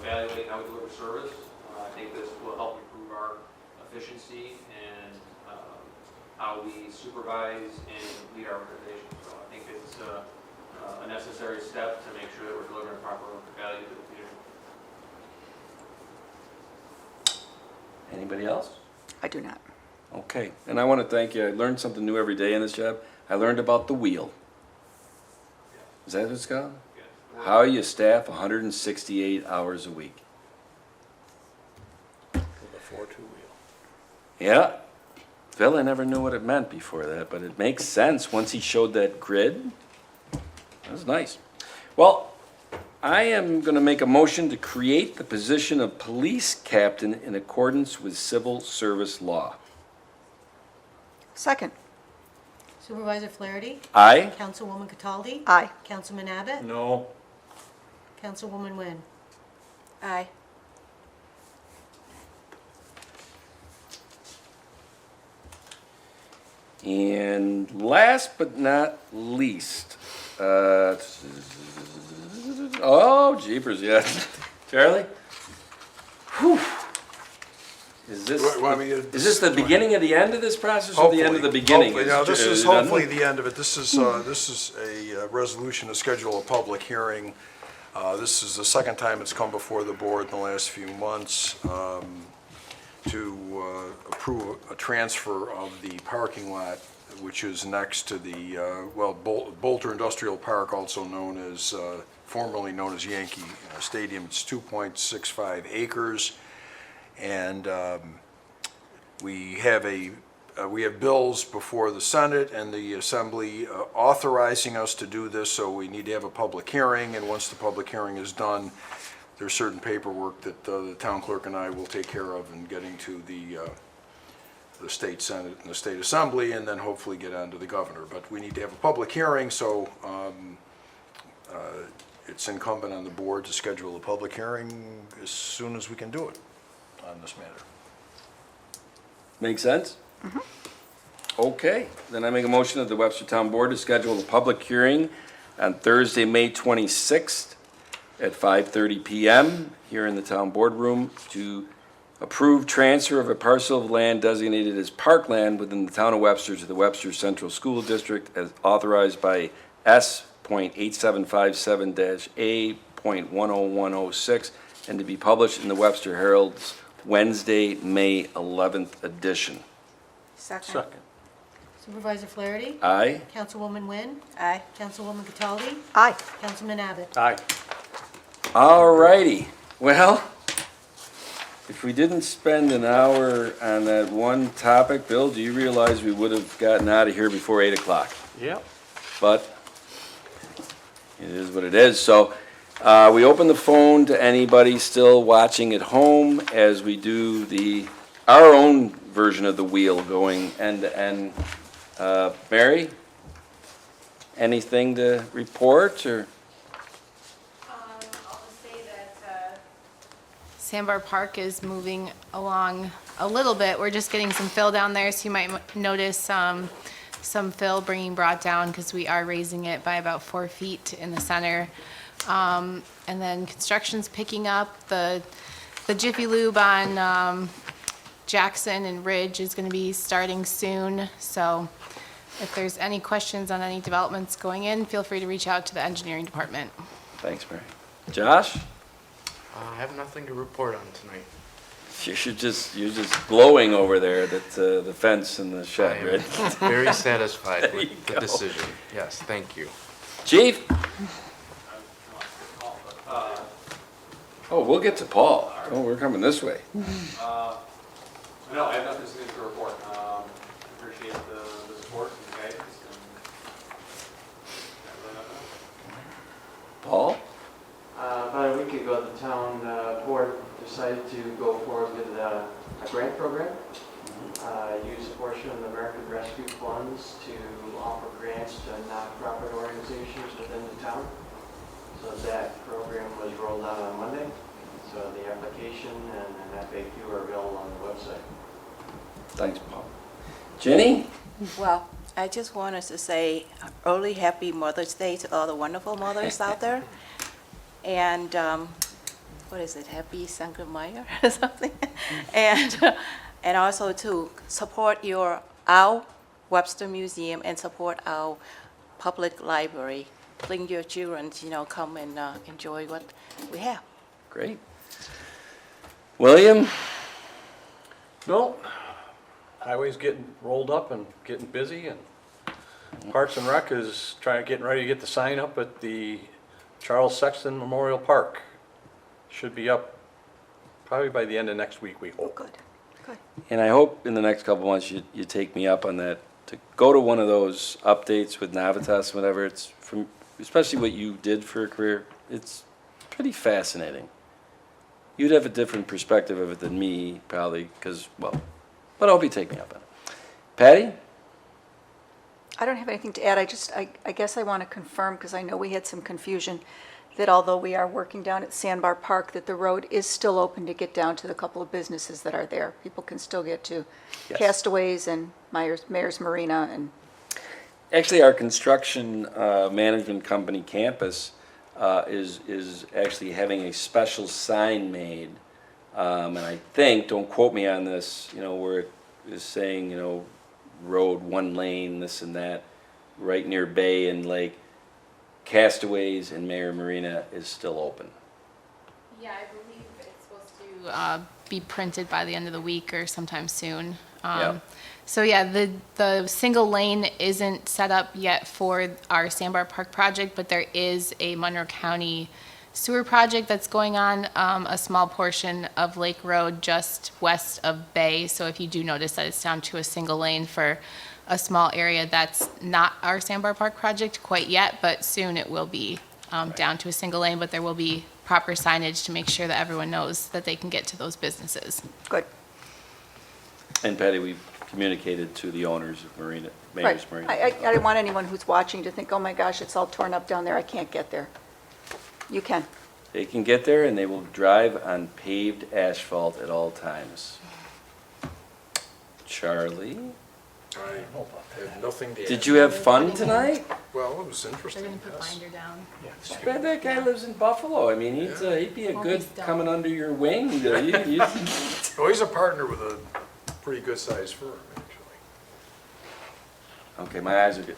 evaluating how we deliver service, I think this will help improve our efficiency and how we supervise and lead our organization. So I think it's a necessary step to make sure that we're delivering proper value to the community. Anybody else? I do not. Okay, and I want to thank you. I learned something new every day in this job. I learned about the wheel. Is that what it's called? Yeah. How you staff 168 hours a week. With a 4-2 wheel. Yeah. Phil, I never knew what it meant before that, but it makes sense once he showed that grid. That was nice. Well, I am going to make a motion to create the position of police captain in accordance with civil service law. Second. Supervisor Flaherty? Aye? Councilwoman Cataldi? Aye. Councilman Abbott? No. Councilwoman Wynn? Aye. And last but not least, oh, jeepers, yeah. Charlie? Whew. Is this the beginning of the end of this process or the end of the beginning? Hopefully, no, this is hopefully the end of it. This is a resolution to schedule a public hearing. This is the second time it's come before the board in the last few months to approve a transfer of the parking lot, which is next to the, Bolter Industrial Park, also known as, formerly known as Yankee Stadium. It's 2.65 acres. And we have bills before the Senate and the Assembly authorizing us to do this, so we need to have a public hearing, and once the public hearing is done, there's certain paperwork that the town clerk and I will take care of in getting to the state Senate and the state Assembly, and then hopefully get on to the governor. But we need to have a public hearing, so it's incumbent on the board to schedule a public hearing as soon as we can do it on this matter. Make sense? Okay, then I make a motion of the Webster Town Board to schedule a public hearing on Thursday, May 26th at 5:30 PM here in the town boardroom to approve transfer of a parcel of land designated as parkland within the town of Webster to the Webster Central School District as authorized by S.8757-A.10106 and to be published in the Webster Herald's Wednesday, May 11th edition. Second. Supervisor Flaherty? Aye? Councilwoman Wynn? Aye. Councilwoman Cataldi? Aye. Councilman Abbott? Aye. All righty. Well, if we didn't spend an hour on that one topic, Bill, do you realize we would have gotten out of here before 8 o'clock? Yep. But it is what it is. So we open the phone to anybody still watching at home as we do our own version of the wheel going end to end. Mary, anything to report or? I'll just say that Sandbar Park is moving along a little bit. We're just getting some fill down there, so you might notice some fill being brought down because we are raising it by about 4 feet in the center. And then construction's picking up. The Jiffy Lube on Jackson and Ridge is going to be starting soon. So if there's any questions on any developments going in, feel free to reach out to the engineering department. Thanks, Mary. Josh? I have nothing to report on tonight. You're just glowing over there that the fence and the I shed, am right? very satisfied There you with the go. decision. Yes, thank you. Chief? Oh, we'll get to Paul. Oh, we're coming this way. No, I have nothing significant to report. Appreciate the support and guidance Paul? About a week ago, the town board decided to go forward with a grant program. Use a portion of the American Rescue Funds to offer grants to nonprofit organizations within the town. So that program was rolled out on Monday. So the application and an FAQ are available on the website. Thanks, Paul. Jenny? Well, I just wanted to say early happy Mother's Day to all the wonderful mothers out there. And, what is it, happy Cinco de Mayo or something? And also to support our Webster Museum and support our public library. Bring your children, come and enjoy what we have. Great. William? No, highway's getting rolled up and getting busy, and Parks and Rec is getting ready to get the sign up at the Charles Sexton Memorial Park. Should be up probably by the end of next week, we hope. Good. And I hope in the next couple months you take me up on that, to go to one of those updates with Navitas, whatever. It's from, especially what you did for a career, it's pretty fascinating. You'd have a different perspective of it than me, probably, because, well, but I hope you take me up on it. Patty? I don't have anything to add. I guess I want to confirm, because I know we had some confusion, that although we are working down at Sandbar Park, that the road is still open to get down to the couple of businesses that are there. People can still get to Yes. Castaways and Mayor's Marina and... Actually, our construction management company, Campus, is actually having a special sign made. And I think, don't quote me on this, where it is saying, road, one lane, this and that, right near Bay and Lake. Castaways and Mayor Marina is still open. Yeah, I believe it's supposed to be printed by the end of the week or sometime soon. Yep. So yeah, the single lane isn't set up yet for our Sandbar Park project, but there is a Monroe County sewer project that's going on, a small portion of Lake Road just west of Bay. So if you do notice that it's down to a single lane for a small area, that's not our Sandbar Park project quite yet, but soon it will be down to a single lane, but there will be proper signage to make sure that everyone knows that they can get to those businesses. Good. And Patty, we've communicated to the owners of Marina, Right. Mayor's Marina. I don't want anyone who's watching to think, oh my gosh, it's all torn up down there, I can't get there. You can. They can get there and they will drive on paved asphalt at all times. Charlie. I have nothing to add. Did you have fun tonight? Well, it was They're interesting, gonna put yes. binder down. Bet that guy lives in Buffalo. I mean, he'd be a Won't good be still. coming under your wing. Oh, he's a partner with a pretty good-sized firm, actually. Okay, my eyes are good.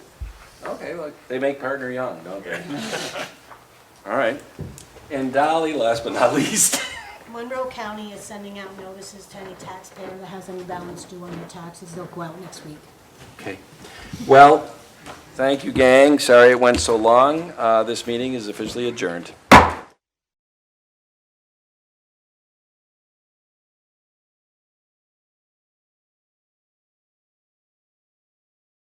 Okay, look, they make partner young, don't they? All right. And Dolly, last but not least. Monroe County is sending out notices to any taxpayer that has any balance due on their taxes. They'll go out next week. Okay. Well, thank you, gang. Sorry it went so long. This meeting is officially adjourned.